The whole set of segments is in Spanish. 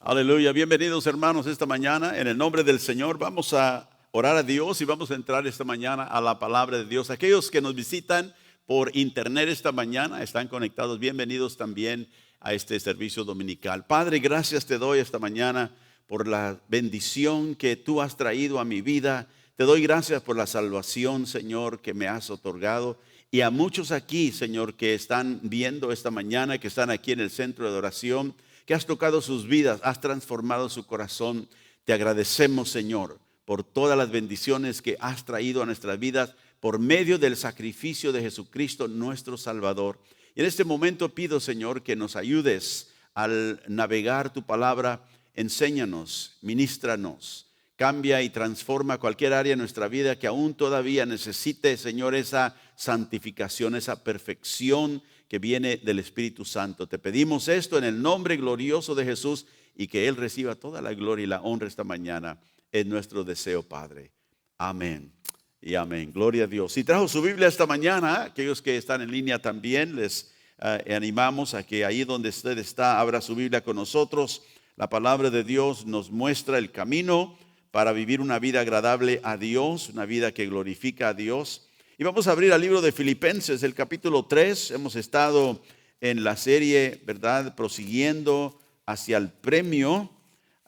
Aleluya, bienvenidos hermanos esta mañana. En el nombre del Señor vamos a orar a Dios y vamos a entrar esta mañana a la palabra de Dios. Aquellos que nos visitan por internet esta mañana están conectados, bienvenidos también a este servicio dominical. Padre, gracias te doy esta mañana por la bendición que tú has traído a mi vida. Te doy gracias por la salvación, Señor, que me has otorgado. Y a muchos aquí, Señor, que están viendo esta mañana, que están aquí en el centro de oración, que has tocado sus vidas, has transformado su corazón. Te agradecemos, Señor, por todas las bendiciones que has traído a nuestras vidas por medio del sacrificio de Jesucristo, nuestro Salvador. Y en este momento pido, Señor, que nos ayudes al navegar tu palabra. Enséñanos, ministranos, cambia y transforma cualquier área de nuestra vida que aún todavía necesite, Señor, esa santificación, esa perfección que viene del Espíritu Santo. Te pedimos esto en el nombre glorioso de Jesús y que Él reciba toda la gloria y la honra esta mañana. Es nuestro deseo, Padre. Amén y amén. Gloria a Dios. Si trajo su Biblia esta mañana, aquellos que están en línea también, les animamos a que ahí donde usted está, abra su Biblia con nosotros. La palabra de Dios nos muestra el camino para vivir una vida agradable a Dios, una vida que glorifica a Dios. Y vamos a abrir al libro de Filipenses, el capítulo 3. Hemos estado en la serie, ¿verdad?, prosiguiendo hacia el premio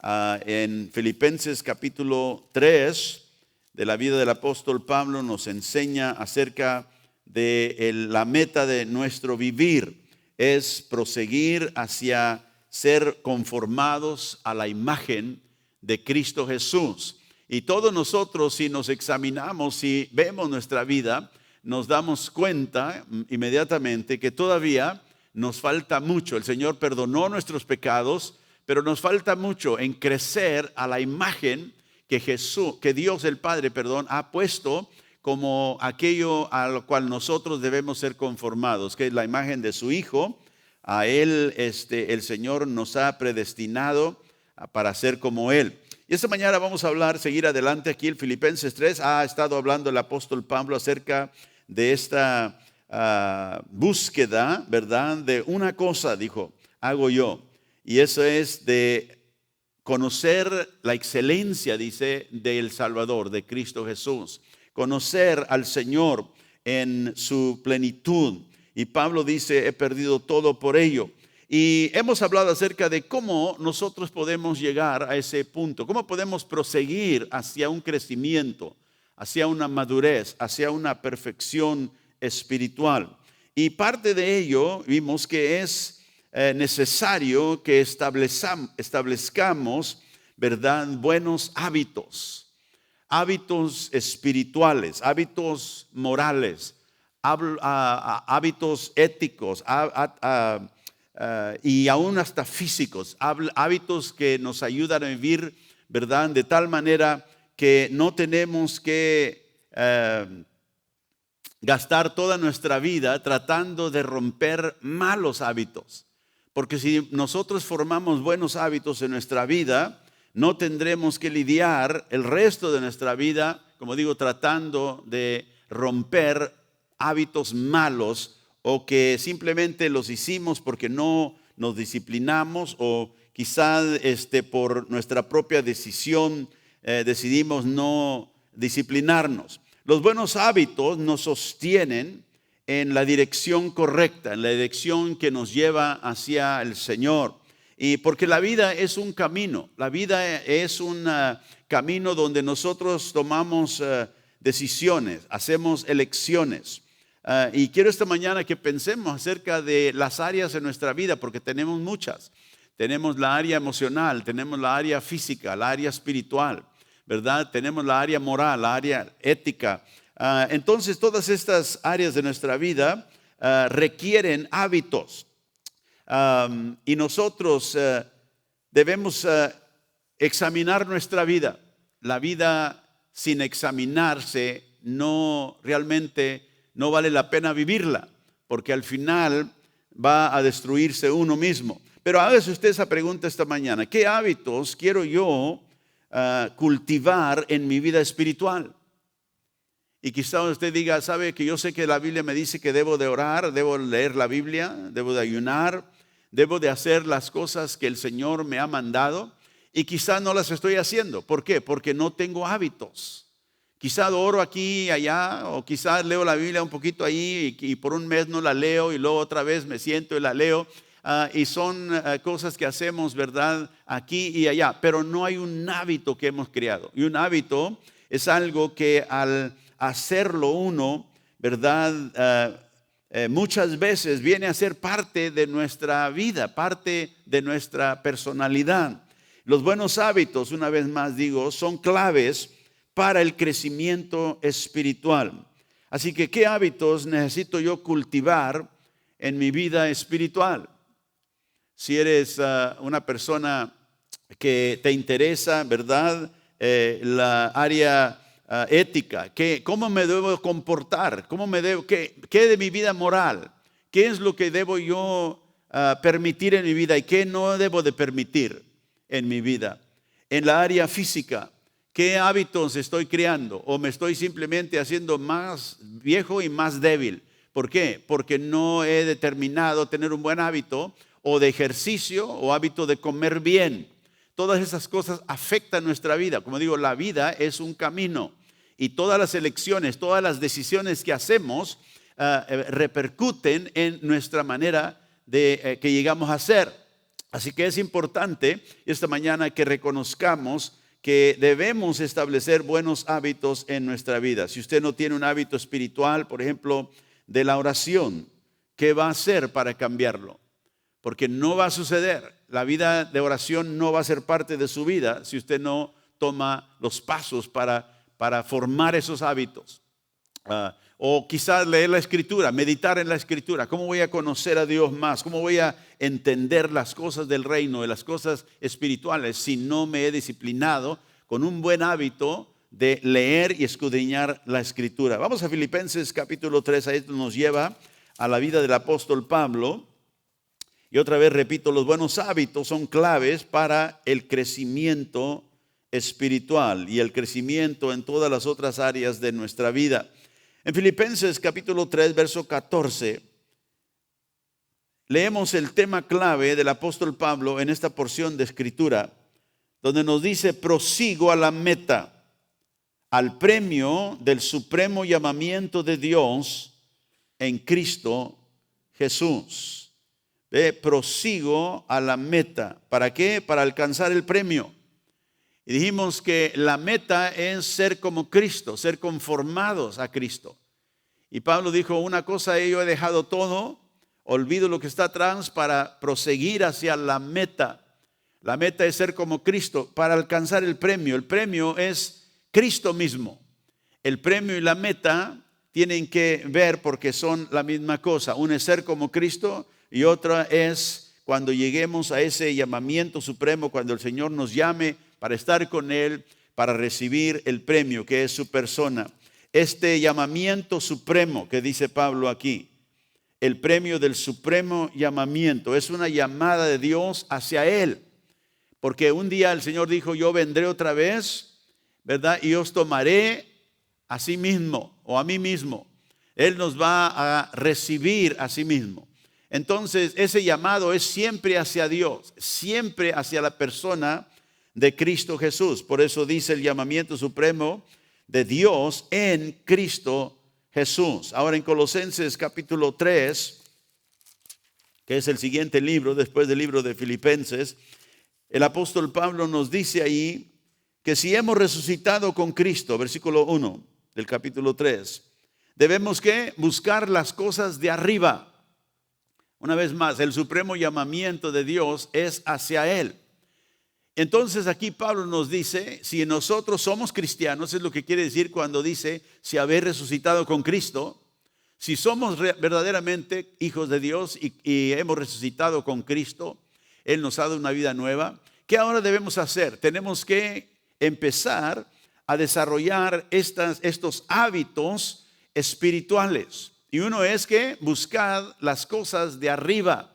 en Filipenses capítulo 3 de la vida del apóstol Pablo. Nos enseña acerca de la meta de nuestro vivir. Es proseguir hacia ser conformados a la imagen de Cristo Jesús. Y todos nosotros, si nos examinamos, si vemos nuestra vida, nos damos cuenta inmediatamente que todavía nos falta mucho. El Señor perdonó nuestros pecados, pero nos falta mucho en crecer a la imagen que Dios el Padre, ha puesto como aquello a lo cual nosotros debemos ser conformados, que es la imagen de su Hijo. A Él el Señor nos ha predestinado para ser como Él. Y esta mañana vamos a seguir adelante aquí en Filipenses 3. Ha estado hablando el apóstol Pablo acerca de esta búsqueda, ¿verdad? De una cosa, dijo, hago yo. Y eso es de conocer la excelencia, dice, del Salvador, de Cristo Jesús. Conocer al Señor en su plenitud. Y Pablo dice, he perdido todo por ello. Y hemos hablado acerca de cómo nosotros podemos llegar a ese punto, cómo podemos proseguir hacia un crecimiento, hacia una madurez, hacia una perfección espiritual. Y parte de ello vimos que es necesario que establezcamos, ¿verdad?, buenos hábitos, hábitos espirituales, hábitos morales, hábitos éticos, y aún hasta físicos, hábitos que nos ayudan a vivir, ¿verdad?, de tal manera que no tenemos que gastar toda nuestra vida tratando de romper malos hábitos. Porque si nosotros formamos buenos hábitos en nuestra vida, no tendremos que lidiar el resto de nuestra vida, como digo, tratando de romper hábitos malos, o que simplemente los hicimos porque no nos disciplinamos, o quizás por nuestra propia decisión decidimos no disciplinarnos. Los buenos hábitos nos sostienen en la dirección correcta, en la dirección que nos lleva hacia el Señor. Y porque la vida es un camino, la vida es un camino donde nosotros tomamos decisiones, hacemos elecciones. Y quiero esta mañana que pensemos acerca de las áreas de nuestra vida, porque tenemos muchas. Tenemos la área emocional, tenemos la área física, la área espiritual, ¿verdad? Tenemos la área moral, la área ética. Entonces, todas estas áreas de nuestra vida requieren hábitos. Y nosotros debemos examinar nuestra vida. La vida sin examinarse realmente no vale la pena vivirla, porque al final va a destruirse uno mismo. Pero hágase usted esa pregunta esta mañana: ¿qué hábitos quiero yo cultivar en mi vida espiritual? Y quizá usted diga, sabe que yo sé que la Biblia me dice que debo de orar, debo leer la Biblia, debo de ayunar, debo de hacer las cosas que el Señor me ha mandado y quizá no las estoy haciendo. ¿Por qué? Porque no tengo hábitos. Quizá oro aquí y allá, o quizá leo la Biblia un poquito ahí y por un mes no la leo y luego otra vez me siento y la leo. Y son cosas que hacemos, ¿verdad? Aquí y allá, pero no hay un hábito que hemos creado. Y un hábito es algo que al hacerlo uno, ¿verdad? Muchas veces viene a ser parte de nuestra vida, parte de nuestra personalidad. Los buenos hábitos, una vez más digo, son claves para el crecimiento espiritual. Así que, ¿qué hábitos necesito yo cultivar en mi vida espiritual? Si eres una persona que te interesa, ¿verdad? La área ética, ¿cómo me debo comportar? ¿Qué de mi vida moral? ¿Qué es lo que debo yo permitir en mi vida y qué no debo de permitir en mi vida? En la área física, ¿qué hábitos estoy creando? ¿O me estoy simplemente haciendo más viejo y más débil? ¿Por qué? Porque no he determinado tener un buen hábito o de ejercicio o hábito de comer bien. Todas esas cosas afectan nuestra vida. Como digo, la vida es un camino y todas las elecciones, todas las decisiones que hacemos repercuten en nuestra manera de que llegamos a ser. Así que es importante esta mañana que reconozcamos que debemos establecer buenos hábitos en nuestra vida. Si usted no tiene un hábito espiritual, por ejemplo, de la oración, ¿qué va a hacer para cambiarlo? Porque no va a suceder. La vida de oración no va a ser parte de su vida si usted no toma los pasos para formar esos hábitos. O quizás leer la Escritura, meditar en la Escritura. ¿Cómo voy a conocer a Dios más? ¿Cómo voy a entender las cosas del reino y las cosas espirituales si no me he disciplinado con un buen hábito de leer y escudriñar la Escritura? Vamos a Filipenses capítulo 3, ahí nos lleva a la vida del apóstol Pablo. Y otra vez repito, los buenos hábitos son claves para el crecimiento espiritual y el crecimiento en todas las otras áreas de nuestra vida. En Filipenses capítulo 3, verso 14, leemos el tema clave del apóstol Pablo en esta porción de escritura, donde nos dice: prosigo a la meta, al premio del supremo llamamiento de Dios en Cristo Jesús. Prosigo a la meta. ¿Para qué? Para alcanzar el premio. Y dijimos que la meta es ser como Cristo, ser conformados a Cristo. Y Pablo dijo: una cosa yo he dejado todo, olvido lo que está atrás para proseguir hacia la meta. La meta es ser como Cristo para alcanzar el premio. El premio es Cristo mismo. El premio y la meta tienen que ver porque son la misma cosa. Uno es ser como Cristo y otra es cuando lleguemos a ese llamamiento supremo, cuando el Señor nos llame para estar con Él, para recibir el premio que es su persona. Este llamamiento supremo que dice Pablo aquí, el premio del supremo llamamiento, es una llamada de Dios hacia Él. Porque un día el Señor dijo: yo vendré otra vez, ¿verdad? Y os tomaré a sí mismo o a mí mismo. Él nos va a recibir a sí mismo. Entonces ese llamado es siempre hacia Dios, siempre hacia la persona de Cristo Jesús. Por eso dice el llamamiento supremo de Dios en Cristo Jesús. Ahora en Colosenses capítulo 3, que es el siguiente libro después del libro de Filipenses, el apóstol Pablo nos dice ahí que si hemos resucitado con Cristo, versículo 1 del capítulo 3, debemos que buscar las cosas de arriba. Una vez más, el supremo llamamiento de Dios es hacia Él. Entonces aquí Pablo nos dice, si nosotros somos cristianos, es lo que quiere decir cuando dice, si habéis resucitado con Cristo, si somos verdaderamente hijos de Dios y hemos resucitado con Cristo, Él nos ha dado una vida nueva, ¿qué ahora debemos hacer? Tenemos que empezar a desarrollar estos hábitos espirituales. Y uno es que buscar las cosas de arriba.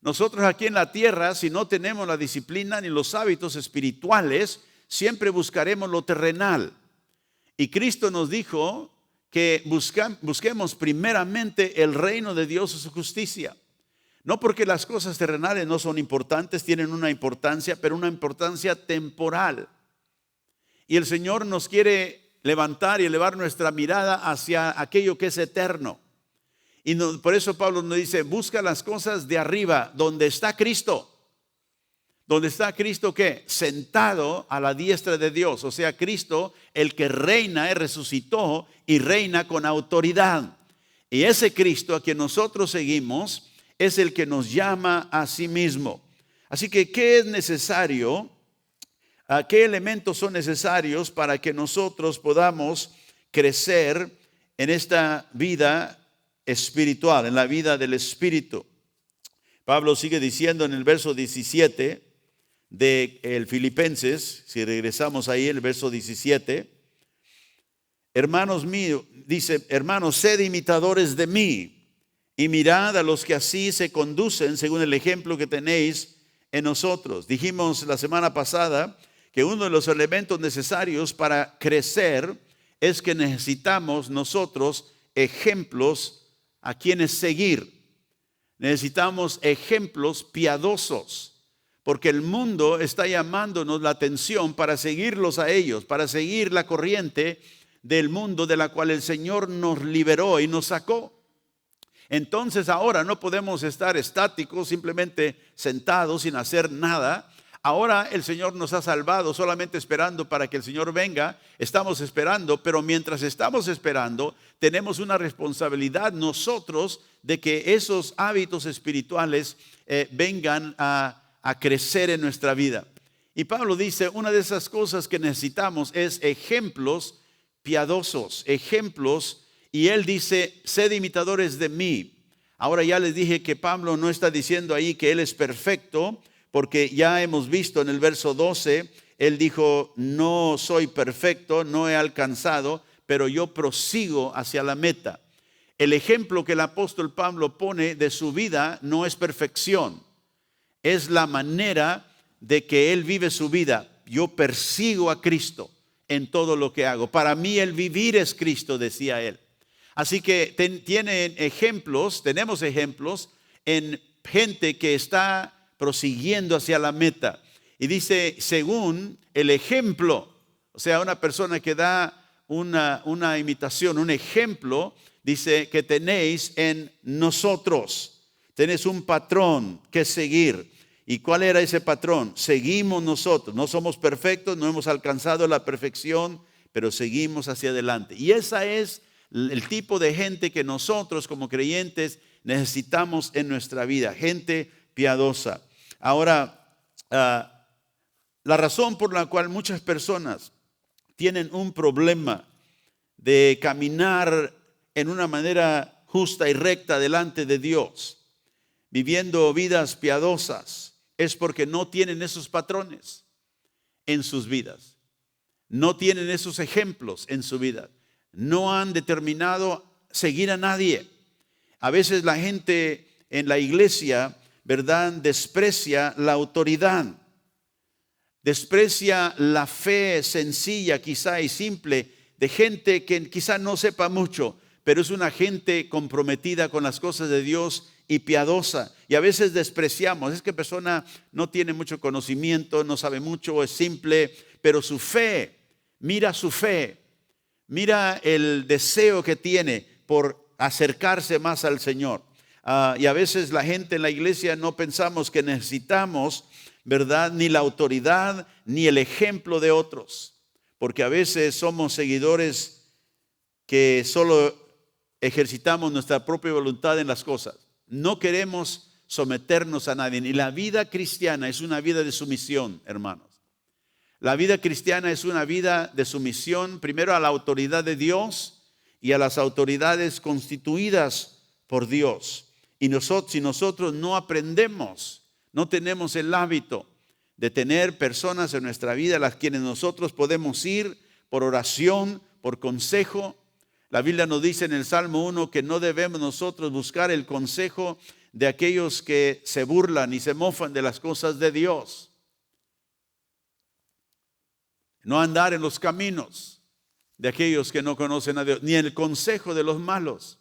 Nosotros aquí en la tierra, si no tenemos la disciplina ni los hábitos espirituales, siempre buscaremos lo terrenal. Y Cristo nos dijo que busquemos primeramente el reino de Dios y su justicia. No porque las cosas terrenales no son importantes, tienen una importancia, pero una importancia temporal. Y el Señor nos quiere levantar y elevar nuestra mirada hacia aquello que es eterno. Y por eso Pablo nos dice, busca las cosas de arriba, donde está Cristo. ¿Dónde está Cristo qué? Sentado a la diestra de Dios. O sea, Cristo, el que reina, Él resucitó y reina con autoridad. Y ese Cristo a quien nosotros seguimos es el que nos llama a sí mismo. Así que, ¿qué es necesario? ¿Qué elementos son necesarios para que nosotros podamos crecer en esta vida espiritual, en la vida del Espíritu? Pablo sigue diciendo en el verso 17 de Filipenses, si regresamos ahí, el verso 17, hermanos míos, dice, hermanos, sed imitadores de mí y mirad a los que así se conducen según el ejemplo que tenéis en nosotros. Dijimos la semana pasada que uno de los elementos necesarios para crecer es que necesitamos nosotros ejemplos a quienes seguir. Necesitamos ejemplos piadosos, porque el mundo está llamándonos la atención para seguirlos a ellos, para seguir la corriente del mundo de la cual el Señor nos liberó y nos sacó. Entonces ahora no podemos estar estáticos, simplemente sentados sin hacer nada. Ahora el Señor nos ha salvado solamente esperando para que el Señor venga. Estamos esperando, pero mientras estamos esperando, tenemos una responsabilidad nosotros de que esos hábitos espirituales vengan a crecer en nuestra vida. Y Pablo dice, una de esas cosas que necesitamos es ejemplos piadosos, ejemplos. Y él dice, sed imitadores de mí. Ahora ya les dije que Pablo no está diciendo ahí que él es perfecto, porque ya hemos visto en el verso 12, él dijo, no soy perfecto, no he alcanzado, pero yo prosigo hacia la meta. El ejemplo que el apóstol Pablo pone de su vida no es perfección, es la manera de que él vive su vida. Yo persigo a Cristo en todo lo que hago. Para mí el vivir es Cristo, decía él. Así que tenemos ejemplos en gente que está prosiguiendo hacia la meta. Y dice, según el ejemplo, o sea, una persona que da una imitación, un ejemplo, dice que tenéis en nosotros. Tenéis un patrón que seguir. ¿Y cuál era ese patrón? Seguimos nosotros. No somos perfectos, no hemos alcanzado la perfección, pero seguimos hacia adelante. Y esa es el tipo de gente que nosotros como creyentes necesitamos en nuestra vida, gente piadosa. Ahora, la razón por la cual muchas personas tienen un problema de caminar en una manera justa y recta delante de Dios, viviendo vidas piadosas, es porque no tienen esos patrones en sus vidas, no tienen esos ejemplos en su vida. No han determinado seguir a nadie. A veces la gente en la iglesia, ¿verdad?, desprecia la autoridad, desprecia la fe sencilla quizá y simple de gente que quizá no sepa mucho, pero es una gente comprometida con las cosas de Dios y piadosa. Y a veces despreciamos, es que persona no tiene mucho conocimiento, no sabe mucho, es simple, pero su fe, mira su fe. Mira el deseo que tiene por acercarse más al Señor. Y a veces la gente en la iglesia no pensamos que necesitamos, ¿verdad?, ni la autoridad ni el ejemplo de otros. Porque a veces somos seguidores que solo ejercitamos nuestra propia voluntad en las cosas. No queremos someternos a nadie. Y la vida cristiana es una vida de sumisión, hermanos. La vida cristiana es una vida de sumisión primero a la autoridad de Dios y a las autoridades constituidas por Dios. Y si nosotros no aprendemos, no tenemos el hábito de tener personas en nuestra vida a las quienes nosotros podemos ir por oración, por consejo. La Biblia nos dice en el Salmo 1 que no debemos nosotros buscar el consejo de aquellos que se burlan y se mofan de las cosas de Dios. No andar en los caminos de aquellos que no conocen a Dios, ni en el consejo de los malos.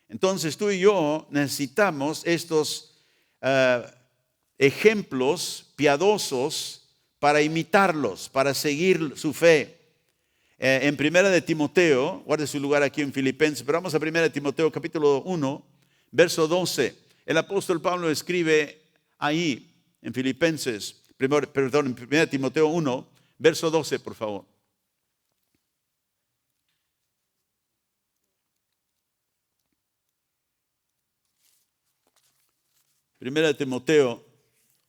Entonces tú y yo necesitamos estos ejemplos piadosos para imitarlos, para seguir su fe. En Primera de Timoteo, guarde su lugar aquí en Filipenses, pero vamos a Primera de Timoteo capítulo 1, verso 12. El apóstol Pablo escribe ahí en Filipenses, en Primera de Timoteo 1, verso 12, por favor. Primera de Timoteo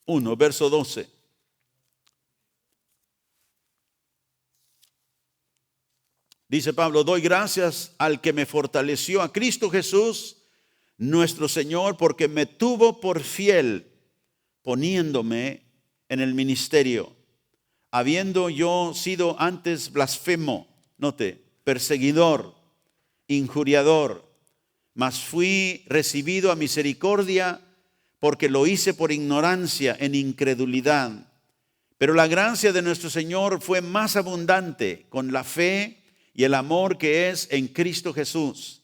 1, verso 12. Dice Pablo, doy gracias al que me fortaleció, a Cristo Jesús, nuestro Señor, porque me tuvo por fiel, poniéndome en el ministerio, habiendo yo sido antes blasfemo, note, perseguidor, injuriador, mas fui recibido a misericordia, porque lo hice por ignorancia, en incredulidad. Pero la gracia de nuestro Señor fue más abundante con la fe y el amor que es en Cristo Jesús.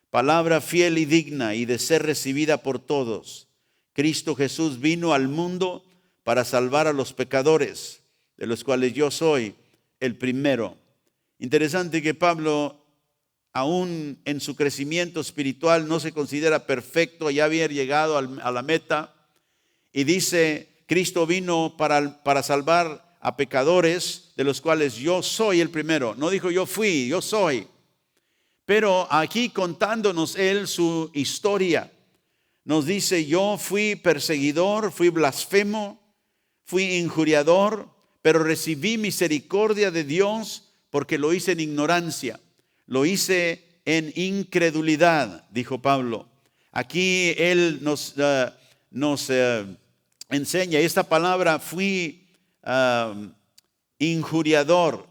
Palabra fiel y digna y de ser recibida por todos. Cristo Jesús vino al mundo para salvar a los pecadores, de los cuales yo soy el primero. Interesante que Pablo, aún en su crecimiento espiritual, no se considera perfecto, ya había llegado a la meta. Y dice, Cristo vino para salvar a pecadores, de los cuales yo soy el primero. No dijo yo fui, yo soy. Pero aquí contándonos él su historia, nos dice, yo fui perseguidor, fui blasfemo, fui injuriador, pero recibí misericordia de Dios porque lo hice en ignorancia. Lo hice en incredulidad, dijo Pablo. Aquí él nos enseña esta palabra, fui injuriador.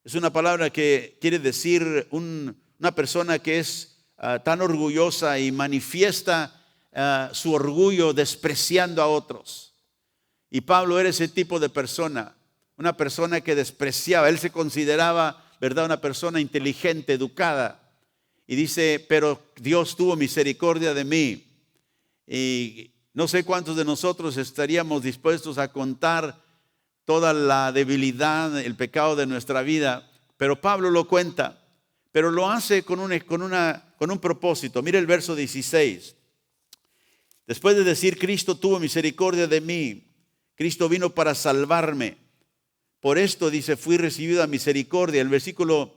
Es una palabra que quiere decir una persona que es tan orgullosa y manifiesta su orgullo despreciando a otros. Y Pablo era ese tipo de persona, una persona que despreciaba. Él se consideraba, ¿verdad?, una persona inteligente, educada. Y dice, pero Dios tuvo misericordia de mí. Y no sé cuántos de nosotros estaríamos dispuestos a contar toda la debilidad, el pecado de nuestra vida, pero Pablo lo cuenta, pero lo hace con un propósito. Mire el verso 16. Después de decir, Cristo tuvo misericordia de mí, Cristo vino para salvarme. Por esto, dice, fui recibido a misericordia. El versículo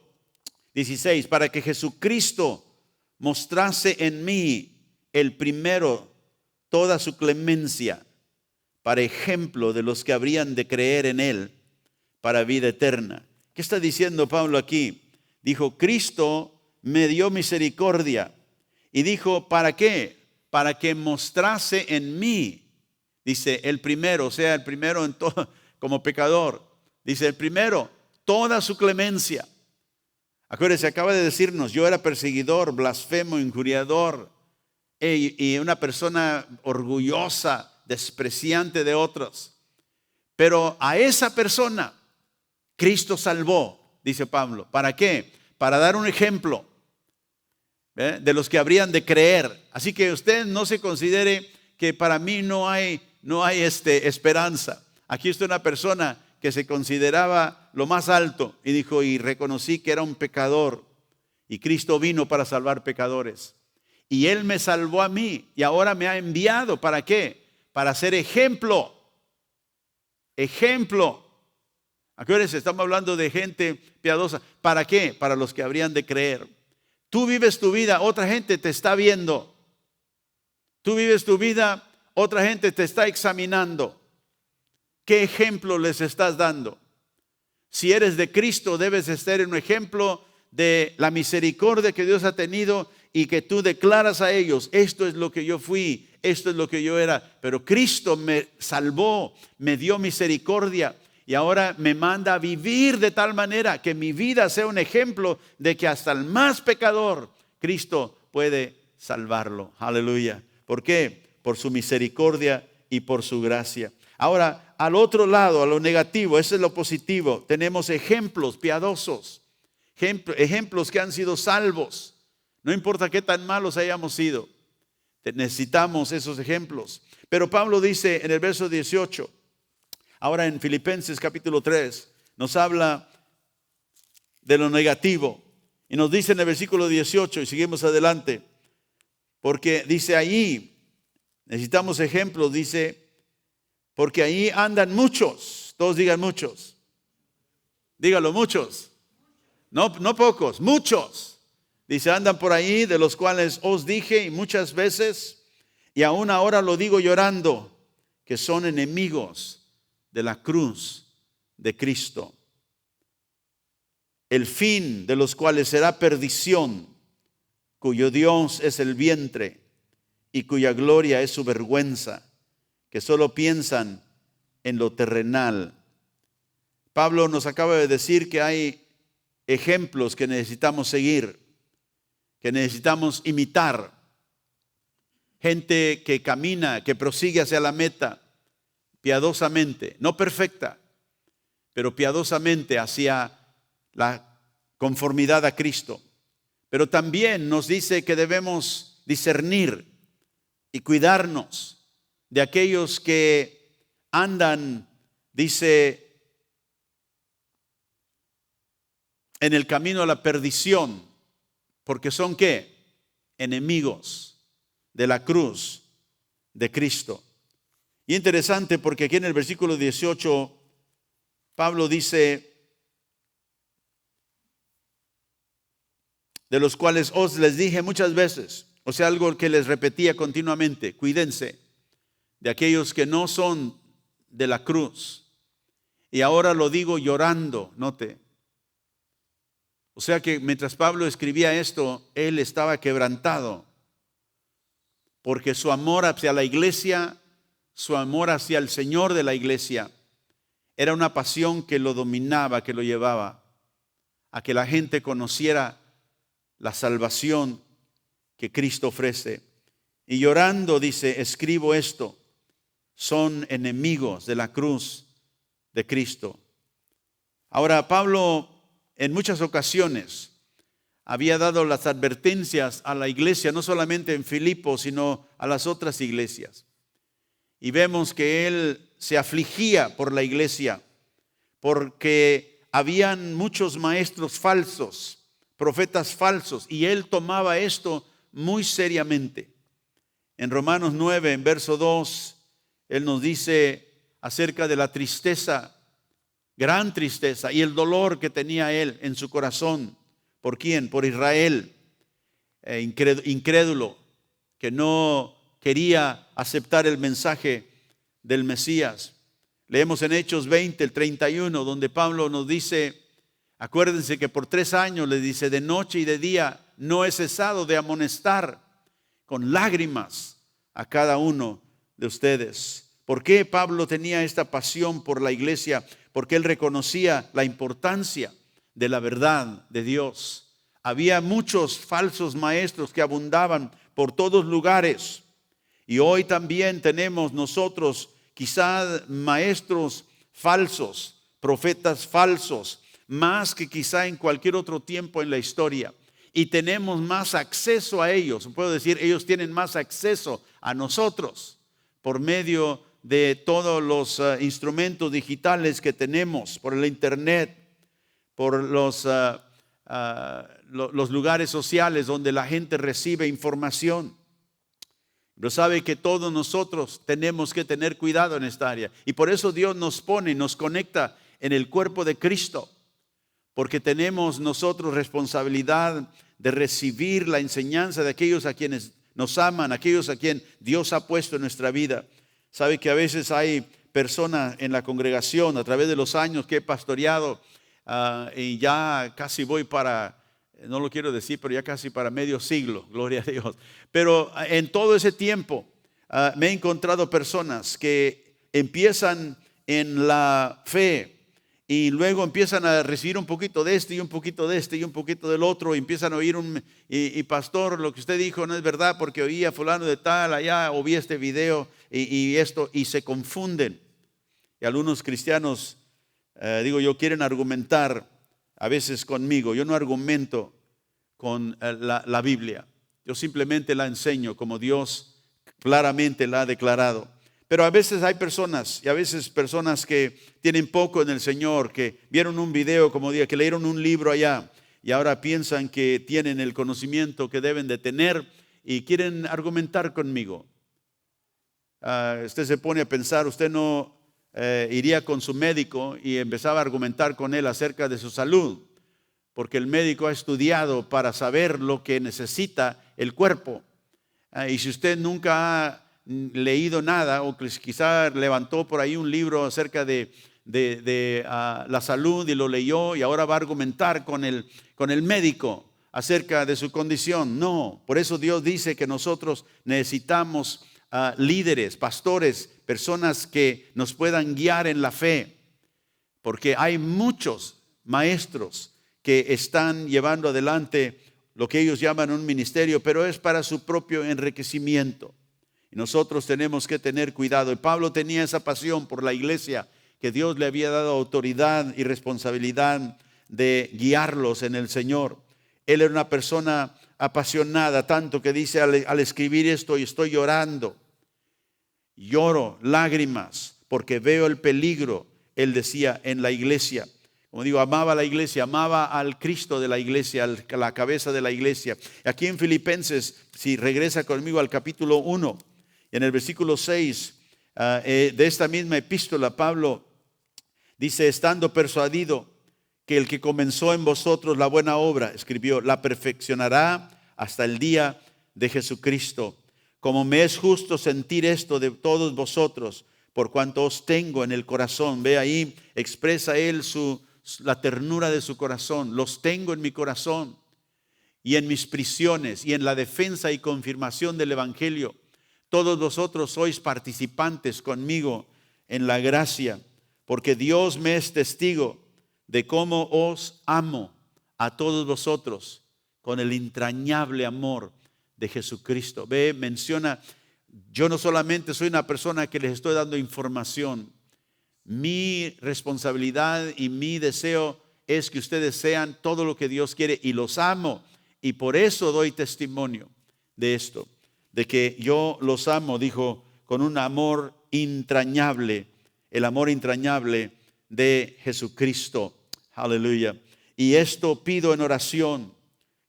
16, para que Jesucristo mostrase en mí el primero toda su clemencia, para ejemplo de los que habrían de creer en él para vida eterna. ¿Qué está diciendo Pablo aquí? Dijo, Cristo me dio misericordia. Y dijo, ¿para qué? Para que mostrase en mí, dice, el primero, o sea, el primero en todo, como pecador. Dice, el primero, toda su clemencia. Acuérdense, acaba de decirnos, yo era perseguidor, blasfemo, injuriador, y una persona orgullosa, despreciante de otros. Pero a esa persona Cristo salvó, dice Pablo. ¿Para qué? Para dar un ejemplo de los que habrían de creer. Así que usted no se considere que para mí no hay esperanza. Aquí está una persona que se consideraba lo más alto y dijo, y reconocí que era un pecador y Cristo vino para salvar pecadores. Y Él me salvó a mí y ahora me ha enviado. ¿Para qué? Para ser ejemplo. Ejemplo. Acuérdense, estamos hablando de gente piadosa. ¿Para qué? Para los que habrían de creer. Tú vives tu vida, otra gente te está viendo. Tú vives tu vida, otra gente te está examinando. ¿Qué ejemplo les estás dando? Si eres de Cristo, debes de ser un ejemplo de la misericordia que Dios ha tenido y que tú declaras a ellos, esto es lo que yo fui, esto es lo que yo era, pero Cristo me salvó, me dio misericordia y ahora me manda a vivir de tal manera que mi vida sea un ejemplo de que hasta el más pecador, Cristo puede salvarlo. Aleluya. ¿Por qué? Por su misericordia y por su gracia. Ahora, al otro lado, a lo negativo, ese es lo positivo, tenemos ejemplos piadosos, ejemplos que han sido salvos. No importa qué tan malos hayamos sido, Necesitamos esos ejemplos. Pero Pablo dice en el verso 18, ahora en Filipenses capítulo 3, nos habla de lo negativo. Y nos dice en el versículo 18, y seguimos adelante, porque dice ahí, necesitamos ejemplos, dice, porque ahí andan muchos, todos digan muchos, dígalo muchos, no pocos, muchos. Dice, andan por ahí, de los cuales os dije y muchas veces, y aún ahora lo digo llorando, que son enemigos de la cruz de Cristo, el fin de los cuales será perdición, cuyo Dios es el vientre y cuya gloria es su vergüenza, que solo piensan en lo terrenal. Pablo nos acaba de decir que hay ejemplos que necesitamos seguir, que necesitamos imitar. Gente que camina, que prosigue hacia la meta piadosamente, no perfecta, pero piadosamente hacia la conformidad a Cristo. Pero también nos dice que debemos discernir y cuidarnos de aquellos que andan, dice, en el camino a la perdición, porque son ¿qué? Enemigos de la cruz de Cristo. Y interesante porque aquí en el versículo 18, Pablo dice, de los cuales os les dije muchas veces, o sea, algo que les repetía continuamente, cuídense de aquellos que no son de la cruz. Y ahora lo digo llorando, note. O sea que mientras Pablo escribía esto, él estaba quebrantado, porque su amor hacia la iglesia, su amor hacia el Señor de la iglesia, era una pasión que lo dominaba, que lo llevaba a que la gente conociera la salvación que Cristo ofrece. Y llorando dice, escribo esto, son enemigos de la cruz de Cristo. Ahora, Pablo en muchas ocasiones había dado las advertencias a la iglesia, no solamente en Filipo, sino a las otras iglesias. Y vemos que él se afligía por la iglesia, porque habían muchos maestros falsos, profetas falsos, y él tomaba esto muy seriamente. En Romanos 9, en verso 2, él nos dice acerca de la tristeza, gran tristeza, y el dolor que tenía él en su corazón. ¿Por quién? Por Israel, incrédulo, que no quería aceptar el mensaje del Mesías. Leemos en Hechos 20, el 31, donde Pablo nos dice, acuérdense que por 3 años, le dice, de noche y de día no he cesado de amonestar con lágrimas a cada uno de ustedes. ¿Por qué Pablo tenía esta pasión por la iglesia? Porque él reconocía la importancia de la verdad de Dios. Había muchos falsos maestros que abundaban por todos lugares. Y hoy también tenemos nosotros quizá maestros falsos, profetas falsos, más que quizá en cualquier otro tiempo en la historia. Y tenemos más acceso a ellos. Puedo decir, ellos tienen más acceso a nosotros por medio de todos los instrumentos digitales que tenemos, por el internet, por los lugares sociales donde la gente recibe información. Pero sabe que todos nosotros tenemos que tener cuidado en esta área. Y por eso Dios nos pone, nos conecta en el cuerpo de Cristo. Porque tenemos nosotros responsabilidad de recibir la enseñanza de aquellos a quienes nos aman, aquellos a quien Dios ha puesto en nuestra vida. Sabe que a veces hay personas en la congregación a través de los años que he pastoreado y ya casi voy para, no lo quiero decir, pero ya casi para medio siglo, gloria a Dios. Pero en todo ese tiempo me he encontrado personas que empiezan en la fe y luego empiezan a recibir un poquito de este y un poquito de este y un poquito del otro, y empiezan a oír y pastor, lo que usted dijo no es verdad porque oí a fulano de tal allá, o vi este video y esto, y se confunden. Y algunos cristianos, quieren argumentar a veces conmigo. Yo no argumento con la Biblia. Yo simplemente la enseño como Dios claramente la ha declarado. Pero a veces hay personas, y a veces personas que tienen poco en el Señor, que vieron un video, como dije, que leyeron un libro allá, y ahora piensan que tienen el conocimiento que deben de tener y quieren argumentar conmigo. Usted se pone a pensar, usted no iría con su médico y empezaba a argumentar con él acerca de su salud, porque el médico ha estudiado para saber lo que necesita el cuerpo. Y si usted nunca ha leído nada, o quizá levantó por ahí un libro acerca de la salud y lo leyó y ahora va a argumentar con el médico acerca de su condición. No, por eso Dios dice que nosotros necesitamos líderes, pastores, personas que nos puedan guiar en la fe, porque hay muchos maestros que están llevando adelante lo que ellos llaman un ministerio, pero es para su propio enriquecimiento. Y nosotros tenemos que tener cuidado. Y Pablo tenía esa pasión por la iglesia, que Dios le había dado autoridad y responsabilidad de guiarlos en el Señor. Él era una persona apasionada, tanto que dice al escribir esto, y estoy llorando, lloro lágrimas, porque veo el peligro, él decía, en la iglesia. Como digo, amaba a la iglesia, amaba al Cristo de la iglesia, a la cabeza de la iglesia. Aquí en Filipenses, si regresa conmigo al capítulo 1, en el versículo 6 de esta misma epístola, Pablo dice, estando persuadido que el que comenzó en vosotros la buena obra, escribió, la perfeccionará hasta el día de Jesucristo. Como me es justo sentir esto de todos vosotros, por cuanto os tengo en el corazón. Ve ahí, expresa él la ternura de su corazón. Los tengo en mi corazón y en mis prisiones y en la defensa y confirmación del evangelio. Todos vosotros sois participantes conmigo en la gracia, porque Dios me es testigo de cómo os amo a todos vosotros con el entrañable amor de Jesucristo. Ve, menciona, yo no solamente soy una persona que les estoy dando información. Mi responsabilidad y mi deseo es que ustedes sean todo lo que Dios quiere, y los amo, y por eso doy testimonio de esto, de que yo los amo, dijo, con un amor entrañable, el amor entrañable de Jesucristo. Aleluya. Y esto pido en oración,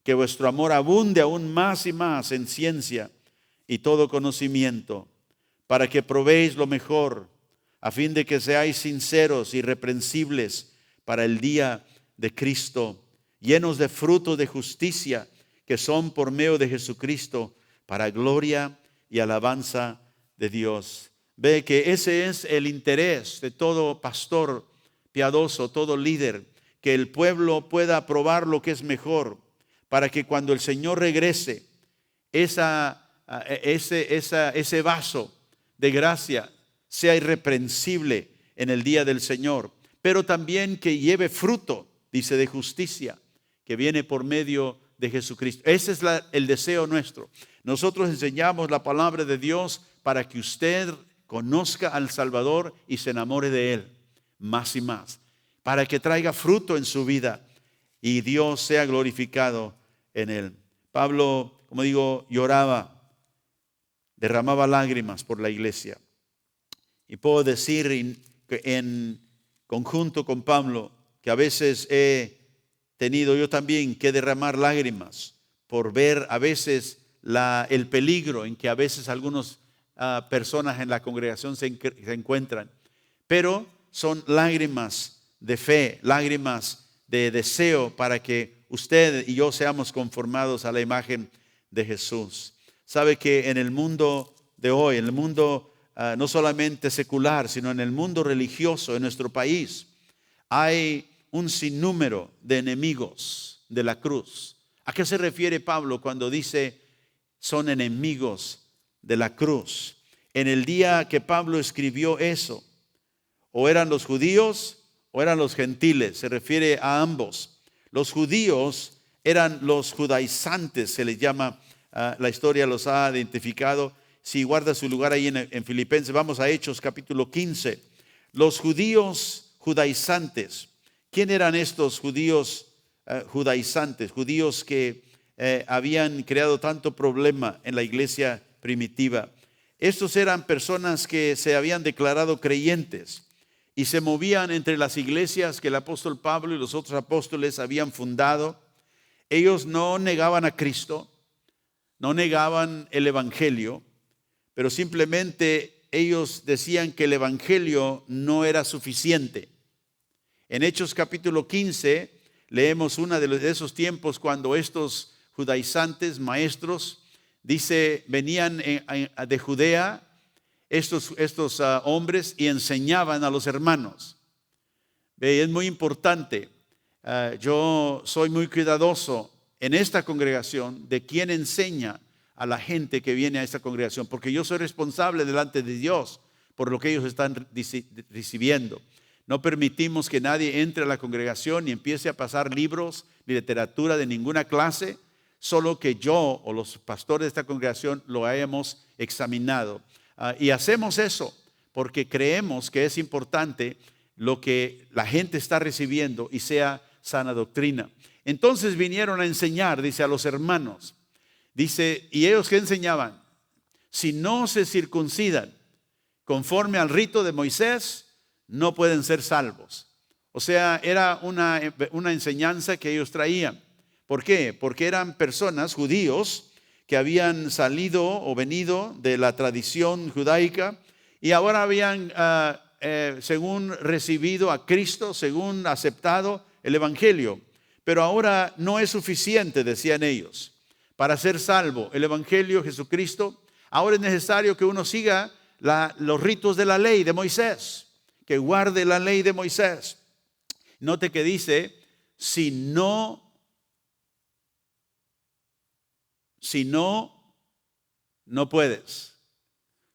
que vuestro amor abunde aún más y más en ciencia y todo conocimiento, para que probéis lo mejor, a fin de que seáis sinceros y irreprensibles para el día de Cristo, llenos de frutos de justicia, que son por medio de Jesucristo, para gloria y alabanza de Dios. Ve que ese es el interés de todo pastor piadoso, todo líder, que el pueblo pueda probar lo que es mejor, para que cuando el Señor regrese, ese vaso de gracia sea irreprensible en el día del Señor, pero también que lleve fruto, dice, de justicia, que viene por medio de Jesucristo. Ese es el deseo nuestro. Nosotros enseñamos la palabra de Dios para que usted conozca al Salvador y se enamore de Él más y más, para que traiga fruto en su vida y Dios sea glorificado en Él. Pablo, como digo, lloraba, derramaba lágrimas por la iglesia. Y puedo decir en conjunto con Pablo que a veces he tenido yo también que derramar lágrimas por ver a veces el peligro en que a veces algunas personas en la congregación se encuentran. Pero son lágrimas de fe, lágrimas de deseo para que usted y yo seamos conformados a la imagen de Jesús. Sabe que en el mundo de hoy, en el mundo no solamente secular, sino en el mundo religioso, en nuestro país, hay un sinnúmero de enemigos de la cruz. ¿A qué se refiere Pablo cuando dice son enemigos de la cruz? En el día que Pablo escribió eso, o eran los judíos o eran los gentiles, se refiere a ambos. Los judíos eran los judaizantes, se les llama, la historia los ha identificado. Si guarda su lugar ahí en Filipenses, vamos a Hechos capítulo 15. Los judíos judaizantes. ¿Quién eran estos judíos judaizantes? Judíos que habían creado tanto problema en la iglesia primitiva. Estos eran personas que se habían declarado creyentes y se movían entre las iglesias que el apóstol Pablo y los otros apóstoles habían fundado. Ellos no negaban a Cristo, no negaban el evangelio, pero simplemente ellos decían que el evangelio no era suficiente. En Hechos capítulo 15 leemos uno de esos tiempos cuando estos judaizantes, maestros, dice, venían de Judea estos hombres y enseñaban a los hermanos. Es muy importante. Yo soy muy cuidadoso en esta congregación de quién enseña a la gente que viene a esta congregación, porque yo soy responsable delante de Dios por lo que ellos están recibiendo. No permitimos que nadie entre a la congregación y empiece a pasar libros ni literatura de ninguna clase, solo que yo o los pastores de esta congregación lo hayamos examinado. Y hacemos eso porque creemos que es importante lo que la gente está recibiendo y sea sana doctrina. Entonces vinieron a enseñar, dice, a los hermanos. Dice, ¿y ellos qué enseñaban? Si no se circuncidan conforme al rito de Moisés, no pueden ser salvos. O sea, era una enseñanza que ellos traían. ¿Por qué? Porque eran personas, judíos, que habían salido o venido de la tradición judaica y ahora habían, según recibido a Cristo, según aceptado el evangelio. Pero ahora no es suficiente, decían ellos, para ser salvo. El evangelio, Jesucristo, ahora es necesario que uno siga los ritos de la ley de Moisés, que guarde la ley de Moisés. Note que dice, si no, no puedes.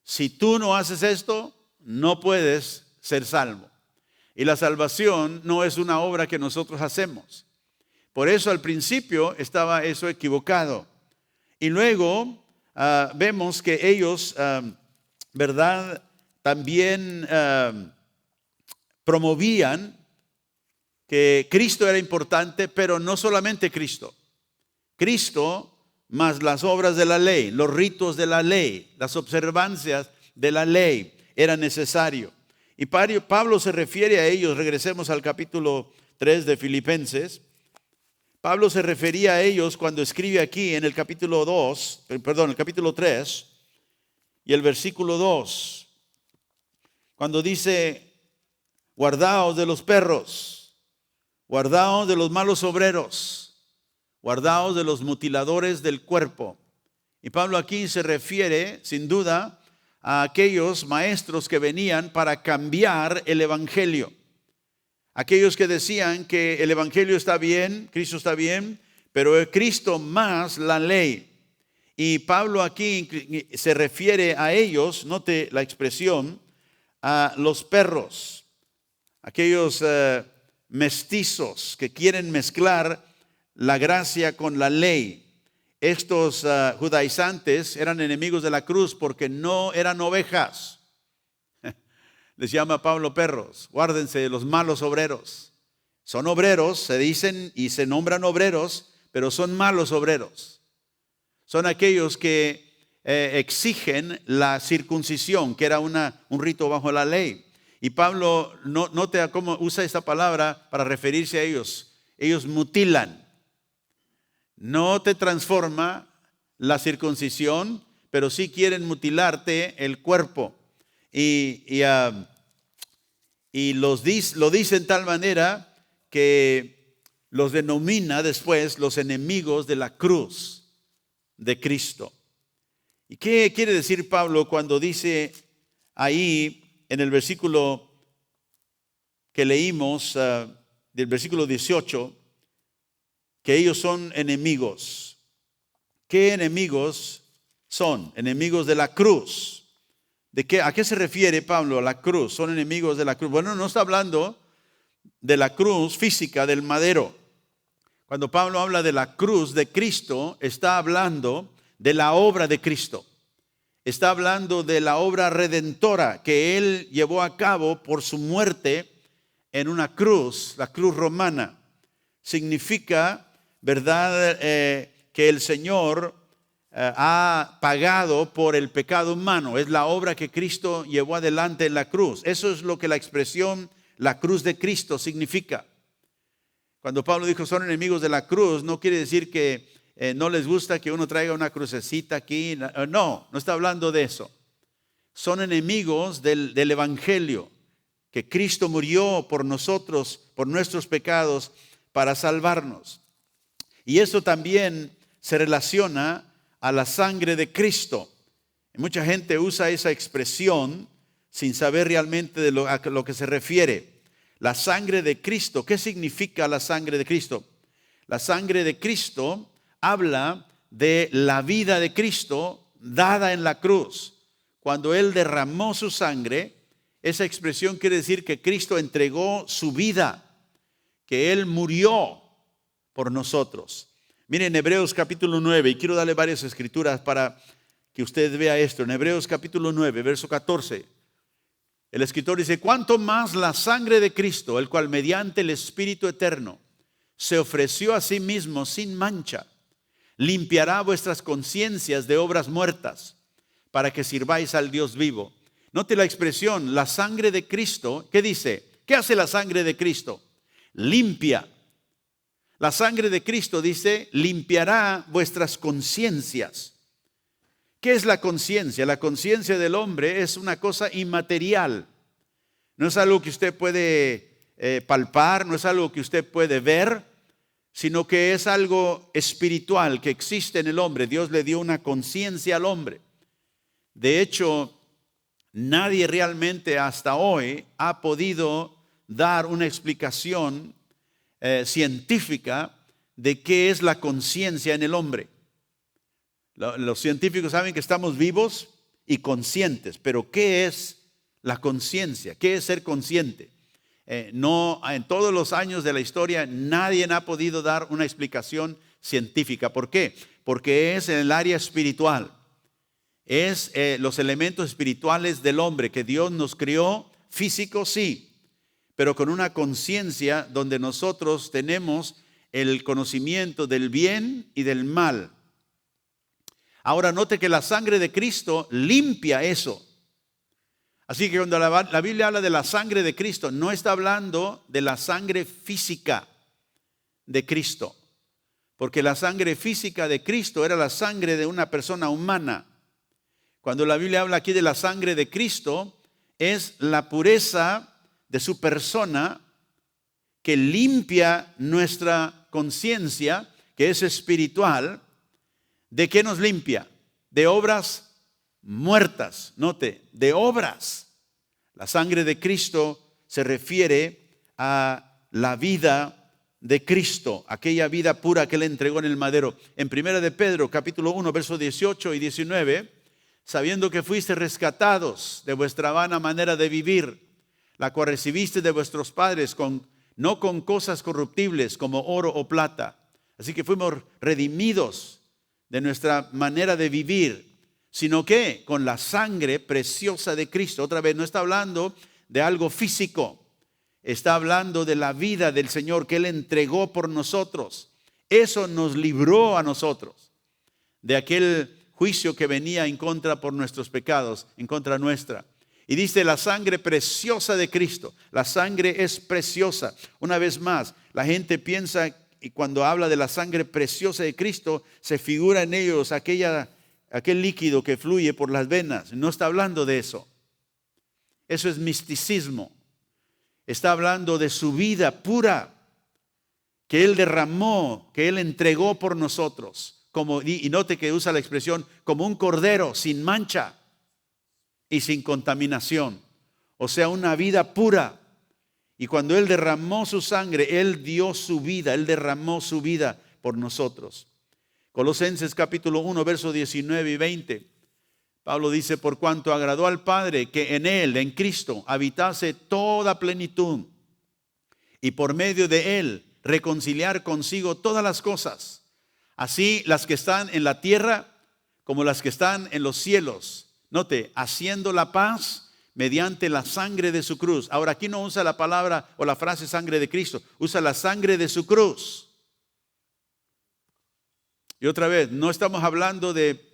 Si tú no haces esto, no puedes ser salvo. Y la salvación no es una obra que nosotros hacemos. Por eso al principio estaba eso equivocado. Y luego vemos que ellos, ¿verdad? También promovían que Cristo era importante, pero no solamente Cristo. Cristo más las obras de la ley, los ritos de la ley, las observancias de la ley era necesario. Y Pablo se refiere a ellos, regresemos al capítulo 3 de Filipenses. Pablo se refería a ellos cuando escribe aquí en el capítulo 3 y el versículo 2, cuando dice, guardaos de los perros, guardaos de los malos obreros, guardaos de los mutiladores del cuerpo. Y Pablo aquí se refiere, sin duda, a aquellos maestros que venían para cambiar el evangelio. Aquellos que decían que el evangelio está bien, Cristo está bien, pero es Cristo más la ley. Y Pablo aquí se refiere a ellos, note la expresión, a los perros, aquellos mestizos que quieren mezclar la gracia con la ley. Estos judaizantes eran enemigos de la cruz porque no eran ovejas. Les llama Pablo perros. Guárdense de los malos obreros. Son obreros, se dicen y se nombran obreros, pero son malos obreros. Son aquellos que exigen la circuncisión, que era un rito bajo la ley. Y Pablo, note cómo usa esta palabra para referirse a ellos. Ellos mutilan. No te transforma la circuncisión, pero sí quieren mutilarte el cuerpo. Y lo dice en tal manera que los denomina después los enemigos de la cruz de Cristo. ¿Y qué quiere decir Pablo cuando dice ahí en el versículo que leímos, del versículo 18, que ellos son enemigos? ¿Qué enemigos son? Enemigos de la cruz. ¿A qué se refiere Pablo? A la cruz. Son enemigos de la cruz. Bueno, no está hablando de la cruz física del madero. Cuando Pablo habla de la cruz de Cristo, está hablando de la obra de Cristo. Está hablando de la obra redentora que Él llevó a cabo por su muerte en una cruz, la cruz romana. Significa, ¿verdad?, que el Señor ha pagado por el pecado humano. Es la obra que Cristo llevó adelante en la cruz. Eso es lo que la expresión la cruz de Cristo significa. Cuando Pablo dijo son enemigos de la cruz, no quiere decir que no les gusta que uno traiga una crucecita aquí. No está hablando de eso. Son enemigos del evangelio, que Cristo murió por nosotros, por nuestros pecados, para salvarnos. Y eso también se relaciona a la sangre de Cristo. Mucha gente usa esa expresión sin saber realmente a lo que se refiere. La sangre de Cristo. ¿Qué significa la sangre de Cristo? La sangre de Cristo habla de la vida de Cristo dada en la cruz. Cuando Él derramó su sangre, esa expresión quiere decir que Cristo entregó su vida, que Él murió por nosotros. Miren Hebreos capítulo 9, y quiero darle varias escrituras para que usted vea esto. En Hebreos capítulo 9, verso 14, el escritor dice: cuánto más la sangre de Cristo, el cual mediante el Espíritu eterno se ofreció a sí mismo sin mancha, limpiará vuestras conciencias de obras muertas, para que sirváis al Dios vivo. Note la expresión, la sangre de Cristo. ¿Qué dice? ¿Qué hace la sangre de Cristo? Limpia. La sangre de Cristo, dice, limpiará vuestras conciencias. ¿Qué es la conciencia? La conciencia del hombre es una cosa inmaterial. No es algo que usted puede palpar, no es algo que usted puede ver, sino que es algo espiritual que existe en el hombre. Dios le dio una conciencia al hombre. De hecho, nadie realmente hasta hoy ha podido dar una explicación científica de qué es la conciencia en el hombre. Los científicos saben que estamos vivos y conscientes, pero ¿qué es la conciencia? ¿Qué es ser consciente? No, en todos los años de la historia nadie ha podido dar una explicación científica. ¿Por qué? Porque es en el área espiritual. Es los elementos espirituales del hombre que Dios nos creó, físico sí, pero con una conciencia donde nosotros tenemos el conocimiento del bien y del mal. Ahora note que la sangre de Cristo limpia eso. Así que cuando la Biblia habla de la sangre de Cristo, no está hablando de la sangre física de Cristo, porque la sangre física de Cristo era la sangre de una persona humana. Cuando la Biblia habla aquí de la sangre de Cristo, es la pureza de su persona que limpia nuestra conciencia, que es espiritual. ¿De qué nos limpia? De obras muertas. Note, de obras. La sangre de Cristo se refiere a la vida de Cristo, aquella vida pura que Él entregó en el madero. En 1 de Pedro, capítulo 1, versos 18 y 19, sabiendo que fuiste rescatados de vuestra vana manera de vivir, la cual recibiste de vuestros padres, no con cosas corruptibles como oro o plata. Así que fuimos redimidos de nuestra manera de vivir, sino que con la sangre preciosa de Cristo. Otra vez, no está hablando de algo físico, está hablando de la vida del Señor que Él entregó por nosotros. Eso nos libró a nosotros de aquel juicio que venía en contra por nuestros pecados, en contra nuestra. Y dice la sangre preciosa de Cristo. La sangre es preciosa. Una vez más, la gente piensa, y cuando habla de la sangre preciosa de Cristo, se figura en ellos aquel líquido que fluye por las venas. No está hablando de eso. Eso es misticismo. Está hablando de su vida pura que Él derramó, que Él entregó por nosotros. Y note que usa la expresión como un cordero sin mancha y sin contaminación. O sea, una vida pura. Y cuando Él derramó su sangre, Él dio su vida, Él derramó su vida por nosotros. Colosenses capítulo 1, versos 19 y 20. Pablo dice: por cuanto agradó al Padre que en Él, en Cristo, habitase toda plenitud, y por medio de Él reconciliar consigo todas las cosas, así las que están en la tierra como las que están en los cielos. Note, haciendo la paz mediante la sangre de su cruz. Ahora aquí no usa la palabra o la frase sangre de Cristo, usa la sangre de su cruz. Y otra vez, no estamos hablando de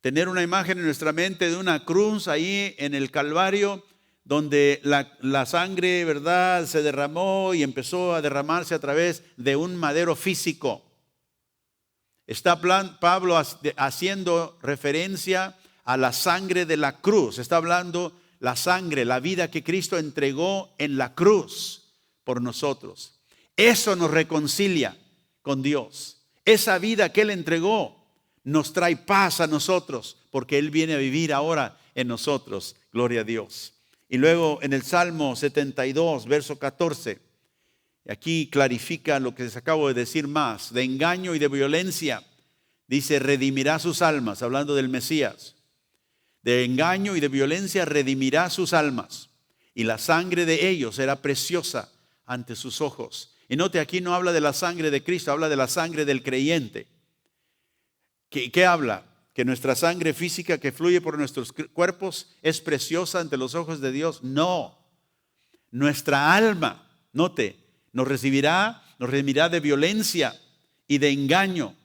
tener una imagen en nuestra mente de una cruz ahí en el Calvario, donde la sangre, ¿verdad?, se derramó y empezó a derramarse a través de un madero físico. Está Pablo haciendo referencia a la sangre de la cruz. Está hablando la sangre, la vida que Cristo entregó en la cruz por nosotros. Eso nos reconcilia con Dios. Esa vida que Él entregó nos trae paz a nosotros, porque Él viene a vivir ahora en nosotros. Gloria a Dios. Y luego en el Salmo 72, verso 14, aquí clarifica lo que les acabo de decir más, de engaño y de violencia. Dice, redimirá sus almas, hablando del Mesías. De engaño y de violencia redimirá sus almas, y la sangre de ellos será preciosa ante sus ojos. Y note, aquí no habla de la sangre de Cristo, habla de la sangre del creyente. ¿Qué habla? Que nuestra sangre física que fluye por nuestros cuerpos es preciosa ante los ojos de Dios. No, nuestra alma, note, nos redimirá de violencia y de engaño.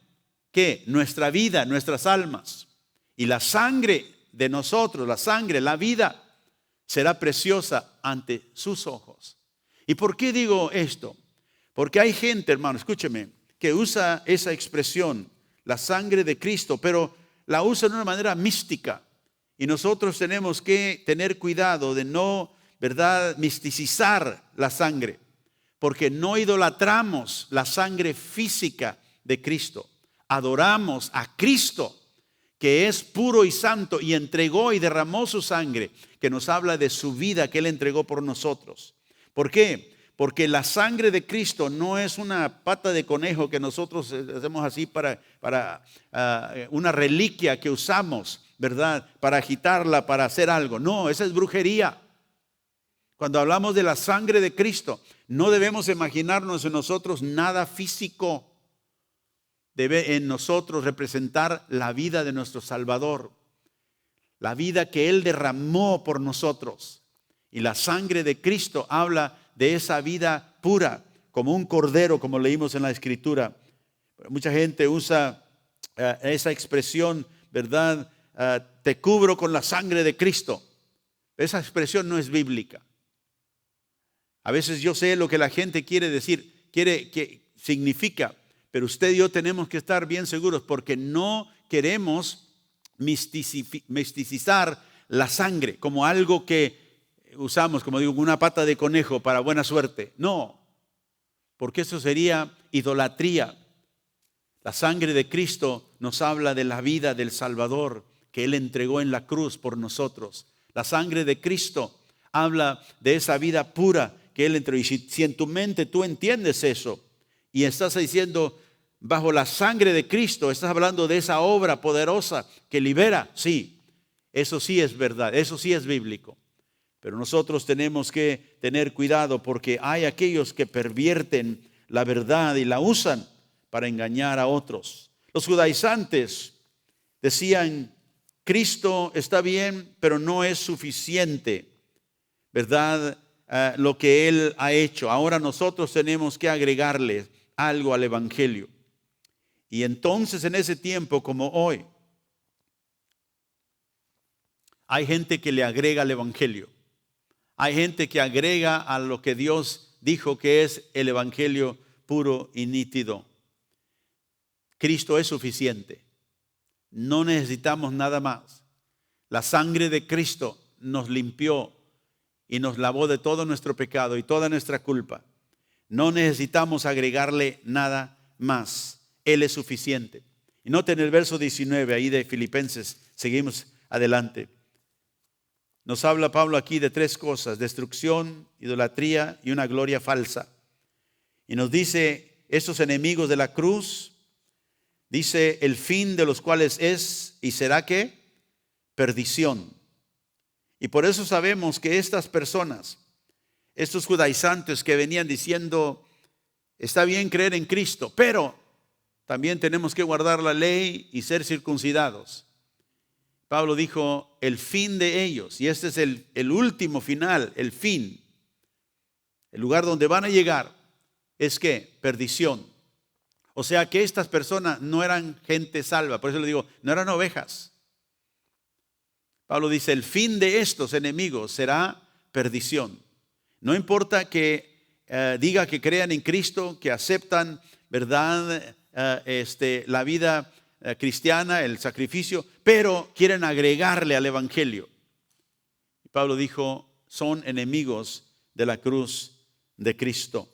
¿Qué? Nuestra vida, nuestras almas. Y la sangre de nosotros, la sangre, la vida, será preciosa ante sus ojos. ¿Y por qué digo esto? Porque hay gente, hermano, escúcheme, que usa esa expresión, la sangre de Cristo, pero la usa de una manera mística. Y nosotros tenemos que tener cuidado de no, ¿verdad?, misticizar la sangre, porque no idolatramos la sangre física de Cristo. Adoramos a Cristo, que es puro y santo, y entregó y derramó su sangre, que nos habla de su vida que Él entregó por nosotros. ¿Por qué? Porque la sangre de Cristo no es una pata de conejo que nosotros hacemos así para una reliquia que usamos, ¿verdad?, para agitarla, para hacer algo. No, esa es brujería. Cuando hablamos de la sangre de Cristo, no debemos imaginarnos en nosotros nada físico. Debe en nosotros representar la vida de nuestro Salvador, la vida que Él derramó por nosotros. Y la sangre de Cristo habla de esa vida pura, como un cordero, como leímos en la Escritura. Mucha gente usa esa expresión, ¿verdad? Te cubro con la sangre de Cristo. Esa expresión no es bíblica. A veces yo sé lo que la gente quiere decir, que significa. Pero usted y yo tenemos que estar bien seguros, porque no queremos misticizar la sangre como algo que usamos, como digo, una pata de conejo para buena suerte. No, porque eso sería idolatría. La sangre de Cristo nos habla de la vida del Salvador que Él entregó en la cruz por nosotros. La sangre de Cristo habla de esa vida pura que Él entregó. Y si en tu mente tú entiendes eso, y estás diciendo, bajo la sangre de Cristo, estás hablando de esa obra poderosa que libera. Sí, eso sí es verdad, eso sí es bíblico. Pero nosotros tenemos que tener cuidado, porque hay aquellos que pervierten la verdad y la usan para engañar a otros. Los judaizantes decían, Cristo está bien, pero no es suficiente, ¿verdad?, lo que Él ha hecho. Ahora nosotros tenemos que agregarle algo al Evangelio. Y entonces en ese tiempo como hoy, hay gente que le agrega al Evangelio. Hay gente que agrega a lo que Dios dijo que es el Evangelio puro y nítido. Cristo es suficiente. No necesitamos nada más. La sangre de Cristo nos limpió y nos lavó de todo nuestro pecado y toda nuestra culpa. No necesitamos agregarle nada más. Él es suficiente. Y noten el verso 19 ahí de Filipenses. Seguimos adelante. Nos habla Pablo aquí de tres cosas: destrucción, idolatría y una gloria falsa. Y nos dice, estos enemigos de la cruz, dice, el fin de los cuales es y será ¿qué? Perdición. Y por eso sabemos que estas personas, estos judaizantes que venían diciendo, está bien creer en Cristo, pero también tenemos que guardar la ley y ser circuncidados. Pablo dijo, el fin de ellos, y este es el último final, el fin, el lugar donde van a llegar, es que perdición. O sea que estas personas no eran gente salva. Por eso le digo, no eran ovejas. Pablo dice, el fin de estos enemigos será perdición. No importa que diga que crean en Cristo, que aceptan, ¿verdad? La vida cristiana, el sacrificio, pero quieren agregarle al evangelio. Y Pablo dijo, son enemigos de la cruz de Cristo.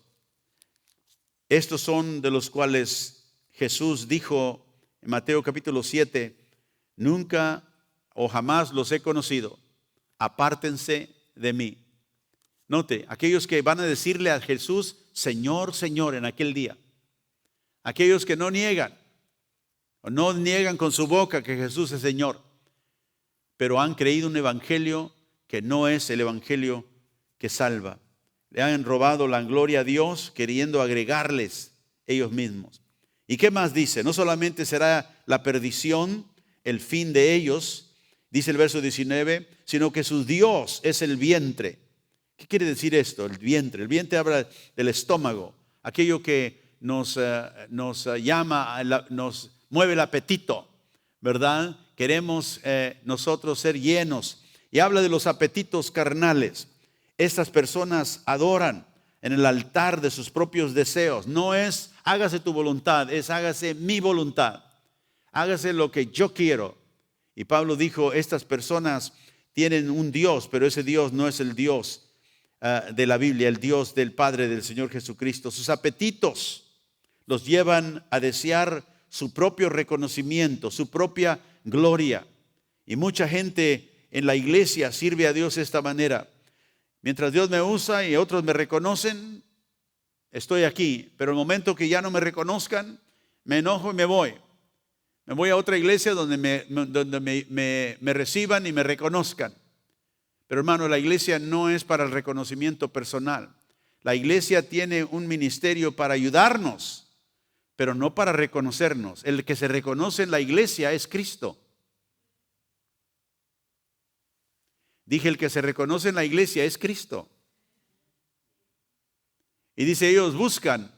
Estos son de los cuales Jesús dijo en Mateo capítulo 7, nunca o jamás los he conocido, apártense de mí. Note, aquellos que van a decirle a Jesús, Señor, Señor, en aquel día. Aquellos que no niegan, o no niegan con su boca que Jesús es Señor, pero han creído un evangelio que no es el evangelio que salva. Le han robado la gloria a Dios queriendo agregarles ellos mismos. ¿Y qué más dice? No solamente será la perdición, el fin de ellos, dice el verso 19, sino que su Dios es el vientre. ¿Qué quiere decir esto? El vientre. El vientre habla del estómago, aquello que nos llama, nos mueve el apetito, ¿verdad? Queremos nosotros ser llenos. Y habla de los apetitos carnales. Estas personas adoran en el altar de sus propios deseos. No es hágase tu voluntad, es hágase mi voluntad. Hágase lo que yo quiero. Y Pablo dijo, estas personas tienen un Dios, pero ese Dios no es el Dios de la Biblia, el Dios del Padre del Señor Jesucristo. Sus apetitos los llevan a desear su propio reconocimiento, su propia gloria. Y mucha gente en la iglesia sirve a Dios de esta manera. Mientras Dios me usa y otros me reconocen, estoy aquí. Pero el momento que ya no me reconozcan, me enojo y me voy. Me voy a otra iglesia donde me reciban y me reconozcan. Pero hermano, la iglesia no es para el reconocimiento personal. La iglesia tiene un ministerio para ayudarnos, pero no para reconocernos. El que se reconoce en la iglesia es Cristo. Dije, el que se reconoce en la iglesia es Cristo. Y dice, ellos buscan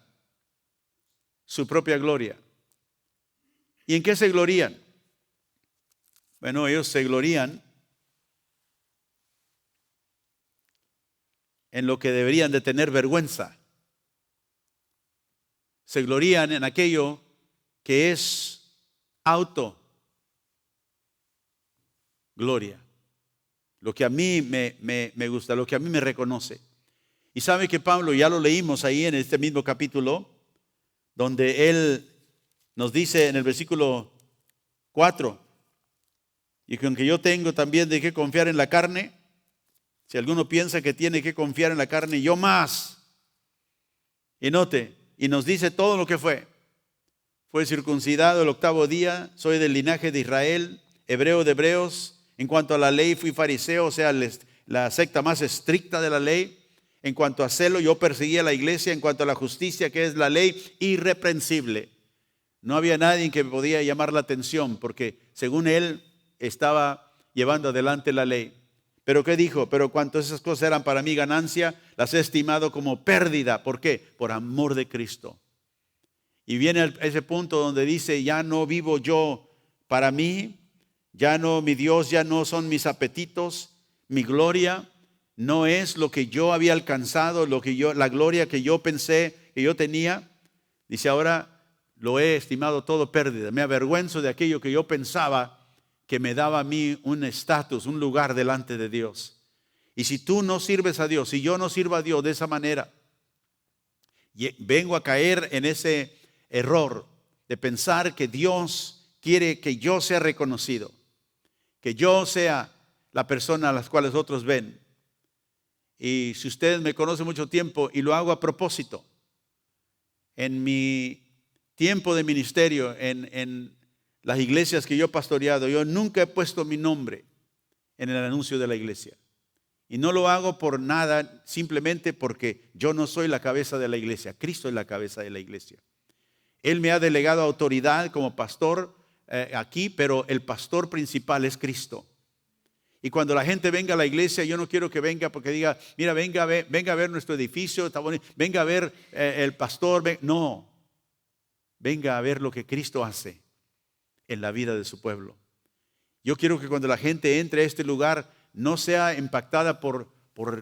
su propia gloria. ¿Y en qué se glorían? Bueno, ellos se glorían en lo que deberían de tener vergüenza. Se glorían en aquello que es gloria. Lo que a mí me gusta, lo que a mí me reconoce. Y sabe que Pablo, ya lo leímos ahí en este mismo capítulo, donde él nos dice en el versículo 4, y que aunque yo tengo también de qué confiar en la carne, si alguno piensa que tiene que confiar en la carne, yo más. Y note, y nos dice todo lo que fue. Fue circuncidado el 8º día, soy del linaje de Israel, hebreo de hebreos. En cuanto a la ley fui fariseo, o sea, la secta más estricta de la ley. En cuanto a celo, yo perseguía a la iglesia. En cuanto a la justicia, que es la ley, irreprensible. No había nadie que podía llamar la atención, porque según él estaba llevando adelante la ley. Pero ¿qué dijo? Pero cuanto esas cosas eran para mí ganancia, las he estimado como pérdida. ¿Por qué? Por amor de Cristo. Y viene ese punto donde dice, ya no vivo yo para mí, ya no, mi Dios ya no son mis apetitos, mi gloria no es lo que yo había alcanzado, la gloria que yo pensé que yo tenía. Dice, ahora lo he estimado todo pérdida. Me avergüenzo de aquello que yo pensaba que me daba a mí un estatus, un lugar delante de Dios. Y si tú no sirves a Dios, si yo no sirvo a Dios de esa manera, vengo a caer en ese error de pensar que Dios quiere que yo sea reconocido, que yo sea la persona a las cuales otros ven. Y si ustedes me conocen mucho tiempo, y lo hago a propósito, en mi tiempo de ministerio, en las iglesias que yo he pastoreado, yo nunca he puesto mi nombre en el anuncio de la iglesia. Y no lo hago por nada, simplemente porque yo no soy la cabeza de la iglesia. Cristo es la cabeza de la iglesia. Él me ha delegado autoridad como pastor aquí, pero el pastor principal es Cristo. Y cuando la gente venga a la iglesia, yo no quiero que venga porque diga, mira, venga a ver nuestro edificio, está bonito, venga a ver el pastor. No. venga a ver lo que Cristo hace en la vida de su pueblo. Yo quiero que cuando la gente entre a este lugar no sea impactada por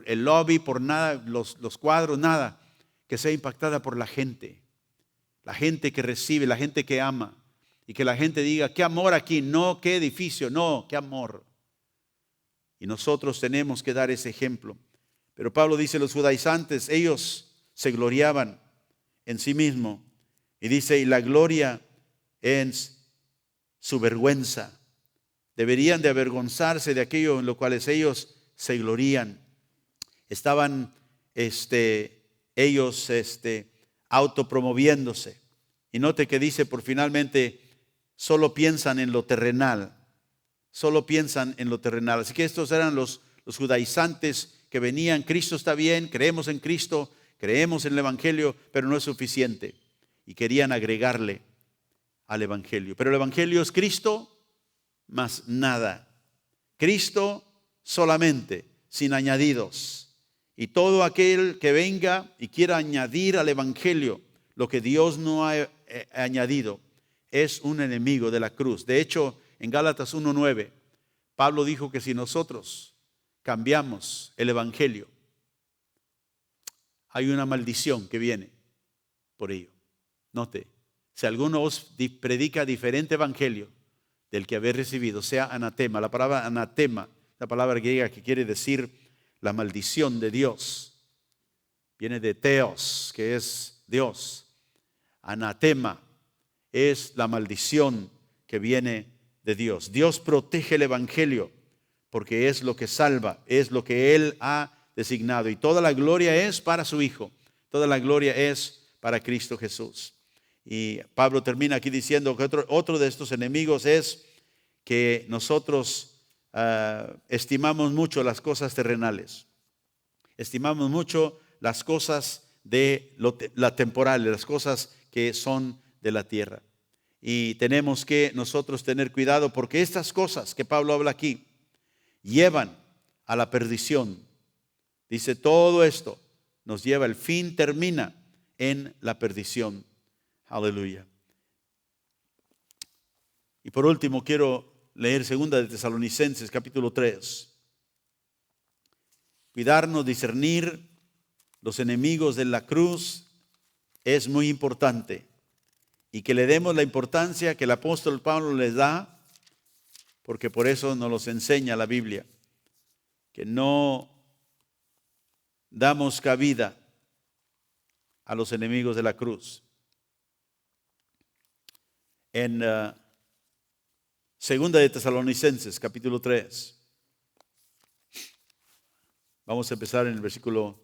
el lobby, por nada, los cuadros, nada. Que sea impactada por la gente que recibe, la gente que ama. Y que la gente diga, qué amor aquí, no qué edificio, no, qué amor. Y nosotros tenemos que dar ese ejemplo. Pero Pablo dice, los judaizantes, ellos se gloriaban en sí mismos. Y dice, y la gloria es su vergüenza. Deberían de avergonzarse de aquello en lo cual ellos se glorían. Estaban ellos autopromoviéndose. Y note que dice por finalmente, solo piensan en lo terrenal. Solo piensan en lo terrenal. Así que estos eran los judaizantes que venían. Cristo está bien, creemos en Cristo, creemos en el Evangelio, pero no es suficiente. Y querían agregarle al Evangelio. Pero el Evangelio es Cristo más nada. Cristo solamente, sin añadidos. Y todo aquel que venga y quiera añadir al Evangelio lo que Dios no ha añadido, es un enemigo de la cruz. De hecho, en Gálatas 1:9, Pablo dijo que si nosotros cambiamos el Evangelio, hay una maldición que viene por ello. Note, si alguno os predica diferente evangelio del que habéis recibido, sea anatema. La palabra anatema, la palabra griega que quiere decir la maldición de Dios, viene de theos, que es Dios. Anatema es la maldición que viene de Dios. Dios protege el evangelio porque es lo que salva, es lo que Él ha designado. Y toda la gloria es para su Hijo, toda la gloria es para Cristo Jesús. Y Pablo termina aquí diciendo que otro de estos enemigos es que nosotros estimamos mucho las cosas terrenales. Estimamos mucho las cosas de la temporal, las cosas que son de la tierra. Y tenemos que nosotros tener cuidado porque estas cosas que Pablo habla aquí llevan a la perdición. Dice, todo esto nos lleva, el fin termina en la perdición. Aleluya. Y por último quiero leer 2 de Tesalonicenses capítulo 3. Cuidarnos, discernir los enemigos de la cruz es muy importante. Y que le demos la importancia que el apóstol Pablo les da, porque por eso nos los enseña la Biblia. Que no damos cabida a los enemigos de la cruz. En Segunda de Tesalonicenses, capítulo 3. Vamos a empezar en el versículo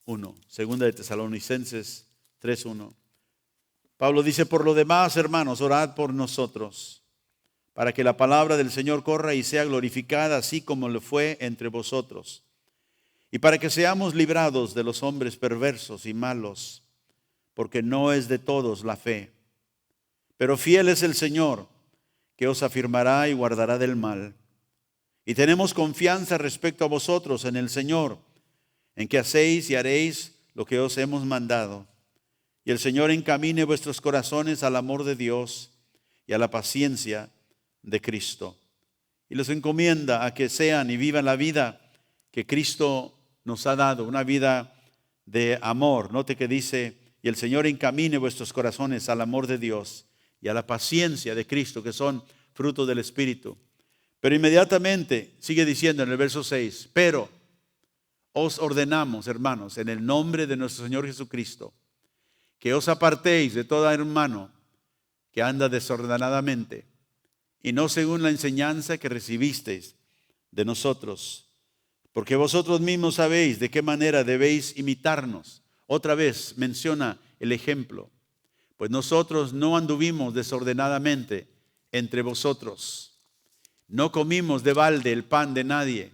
1. Segunda de Tesalonicenses 3:1. Pablo dice, por lo demás, hermanos, orad por nosotros, para que la palabra del Señor corra y sea glorificada, así como lo fue entre vosotros. Y para que seamos librados de los hombres perversos y malos, porque no es de todos la fe. Pero fiel es el Señor, que os afirmará y guardará del mal. Y tenemos confianza respecto a vosotros en el Señor, en que hacéis y haréis lo que os hemos mandado. Y el Señor encamine vuestros corazones al amor de Dios y a la paciencia de Cristo. Y los encomienda a que sean y vivan la vida que Cristo nos ha dado, una vida de amor. Note que dice, y el Señor encamine vuestros corazones al amor de Dios y a la paciencia de Cristo, que son frutos del Espíritu. Pero inmediatamente sigue diciendo en el verso 6, pero os ordenamos, hermanos, en el nombre de nuestro Señor Jesucristo, que os apartéis de todo hermano que anda desordenadamente y no según la enseñanza que recibisteis de nosotros, porque vosotros mismos sabéis de qué manera debéis imitarnos. Otra vez menciona el ejemplo. Pues nosotros no anduvimos desordenadamente entre vosotros. No comimos de balde el pan de nadie,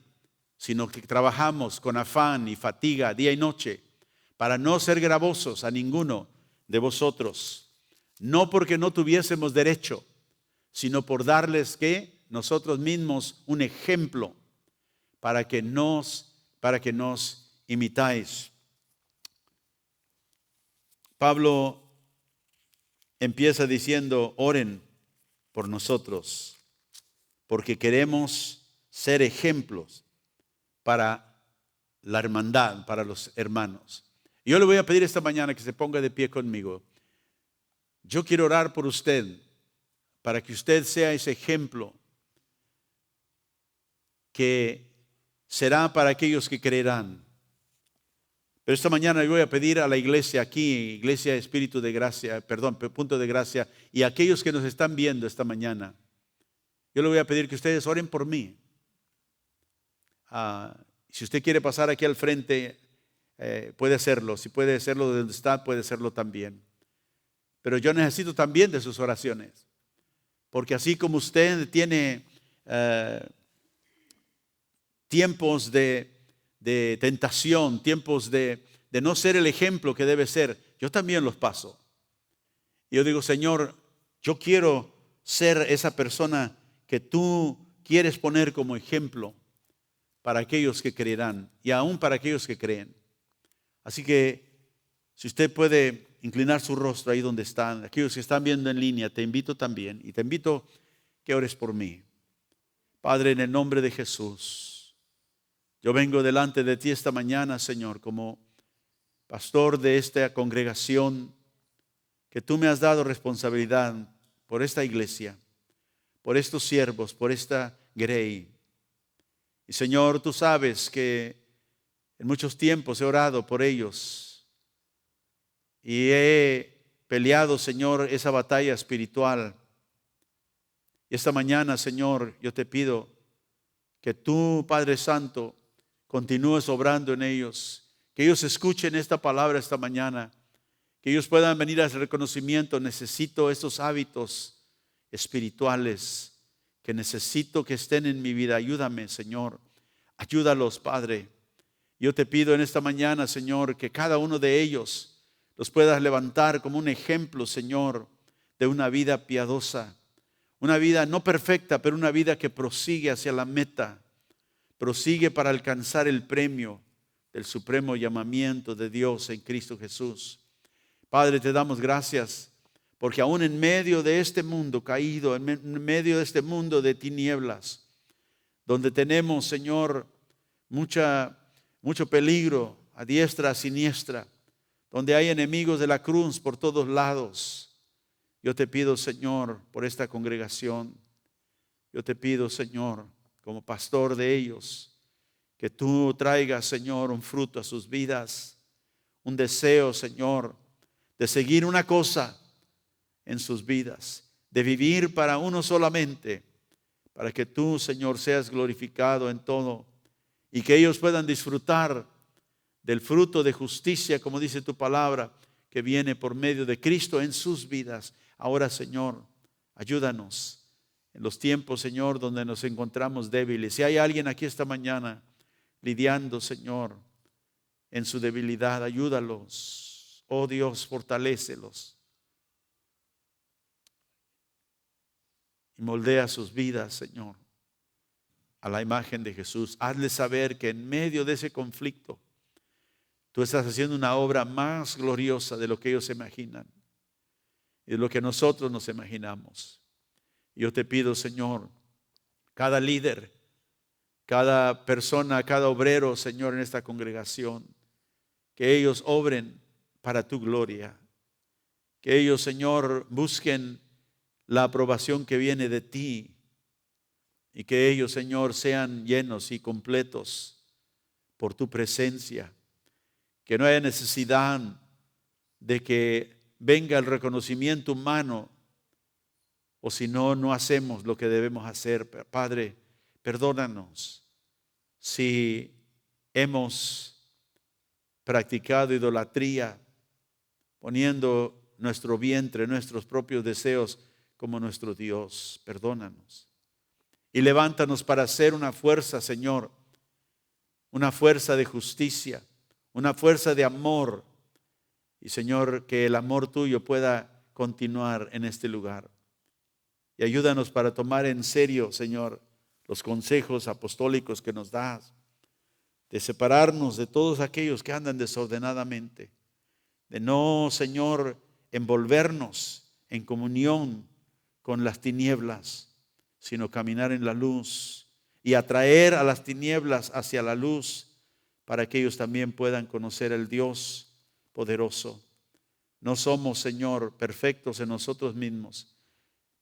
sino que trabajamos con afán y fatiga día y noche para no ser gravosos a ninguno de vosotros. No porque no tuviésemos derecho, sino por darles que nosotros mismos un ejemplo para que nos imitáis. Pablo empieza diciendo, oren por nosotros, porque queremos ser ejemplos para la hermandad, para los hermanos. Yo le voy a pedir esta mañana que se ponga de pie conmigo. Yo quiero orar por usted, para que usted sea ese ejemplo que será para aquellos que creerán. Pero esta mañana yo voy a pedir a la iglesia aquí, Iglesia Espíritu de Gracia, Punto de Gracia, y a aquellos que nos están viendo esta mañana, yo le voy a pedir que ustedes oren por mí. Si usted quiere pasar aquí al frente, puede hacerlo. Si puede hacerlo de donde está, puede hacerlo también. Pero yo necesito también de sus oraciones. Porque así como usted tiene tiempos de tentación, tiempos de no ser el ejemplo que debe ser, yo también los paso. Y yo digo, Señor, yo quiero ser esa persona que tú quieres poner como ejemplo para aquellos que creerán y aún para aquellos que creen. Así que si usted puede inclinar su rostro ahí donde están, aquellos que están viendo en línea, te invito también y te invito que ores por mí. Padre, en el nombre de Jesús, yo vengo delante de ti esta mañana, Señor, como pastor de esta congregación, que tú me has dado responsabilidad por esta iglesia, por estos siervos, por esta grey. Y Señor, tú sabes que en muchos tiempos he orado por ellos y he peleado, Señor, esa batalla espiritual. Y esta mañana, Señor, yo te pido que tú, Padre Santo, continúes obrando en ellos, que ellos escuchen esta palabra esta mañana, que ellos puedan venir al reconocimiento. Necesito estos hábitos espirituales que necesito que estén en mi vida. Ayúdame, Señor. Ayúdalos, Padre. Yo te pido en esta mañana, Señor, que cada uno de ellos los puedas levantar como un ejemplo, Señor, de una vida piadosa. Una vida no perfecta, pero una vida que prosigue hacia la meta. Prosigue para alcanzar el premio del supremo llamamiento de Dios en Cristo Jesús. Padre, te damos gracias porque aún en medio de este mundo caído, en medio de este mundo de tinieblas, donde tenemos, Señor, mucho peligro a diestra, a siniestra, donde hay enemigos de la cruz por todos lados, yo te pido, Señor, por esta congregación, yo te pido, Señor, como pastor de ellos, que tú traigas, Señor, un fruto a sus vidas, un deseo, Señor, de seguir una cosa en sus vidas, de vivir para uno solamente, para que tú, Señor, seas glorificado en todo y que ellos puedan disfrutar del fruto de justicia, como dice tu palabra, que viene por medio de Cristo en sus vidas. Ahora, Señor, ayúdanos en los tiempos, Señor, donde nos encontramos débiles. Si hay alguien aquí esta mañana lidiando, Señor, en su debilidad, ayúdalos. Oh Dios, fortalécelos. Y moldea sus vidas, Señor, a la imagen de Jesús. Hazles saber que en medio de ese conflicto, tú estás haciendo una obra más gloriosa de lo que ellos se imaginan y de lo que nosotros nos imaginamos. Yo te pido, Señor, cada líder, cada persona, cada obrero, Señor, en esta congregación, que ellos obren para tu gloria. Que ellos, Señor, busquen la aprobación que viene de ti y que ellos, Señor, sean llenos y completos por tu presencia. Que no haya necesidad de que venga el reconocimiento humano, o si no, no hacemos lo que debemos hacer. Padre, perdónanos si hemos practicado idolatría, poniendo nuestro vientre, nuestros propios deseos como nuestro Dios. Perdónanos. Y levántanos para ser una fuerza, Señor, una fuerza de justicia, una fuerza de amor. Y Señor, que el amor tuyo pueda continuar en este lugar. Y ayúdanos para tomar en serio, Señor, los consejos apostólicos que nos das, de separarnos de todos aquellos que andan desordenadamente, de no, Señor, envolvernos en comunión con las tinieblas, sino caminar en la luz y atraer a las tinieblas hacia la luz para que ellos también puedan conocer al Dios poderoso. No somos, Señor, perfectos en nosotros mismos,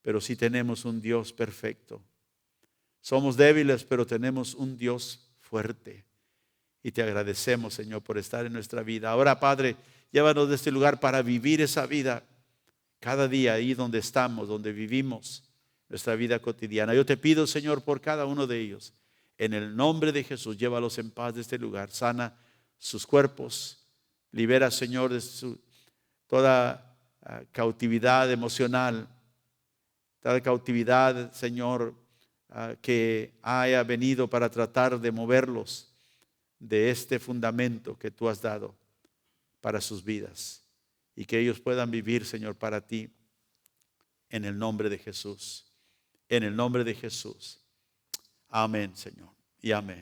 pero sí tenemos un Dios perfecto. Somos débiles, pero tenemos un Dios fuerte. Y te agradecemos, Señor, por estar en nuestra vida. Ahora, Padre, llévanos de este lugar para vivir esa vida cada día ahí donde estamos, donde vivimos nuestra vida cotidiana. Yo te pido, Señor, por cada uno de ellos. En el nombre de Jesús, llévalos en paz de este lugar. Sana sus cuerpos. Libera, Señor, de toda cautividad emocional. Toda cautividad, Señor, que haya venido para tratar de moverlos de este fundamento que tú has dado para sus vidas. Y que ellos puedan vivir, Señor, para ti. En el nombre de Jesús. En el nombre de Jesús. Amén, Señor. Y amén.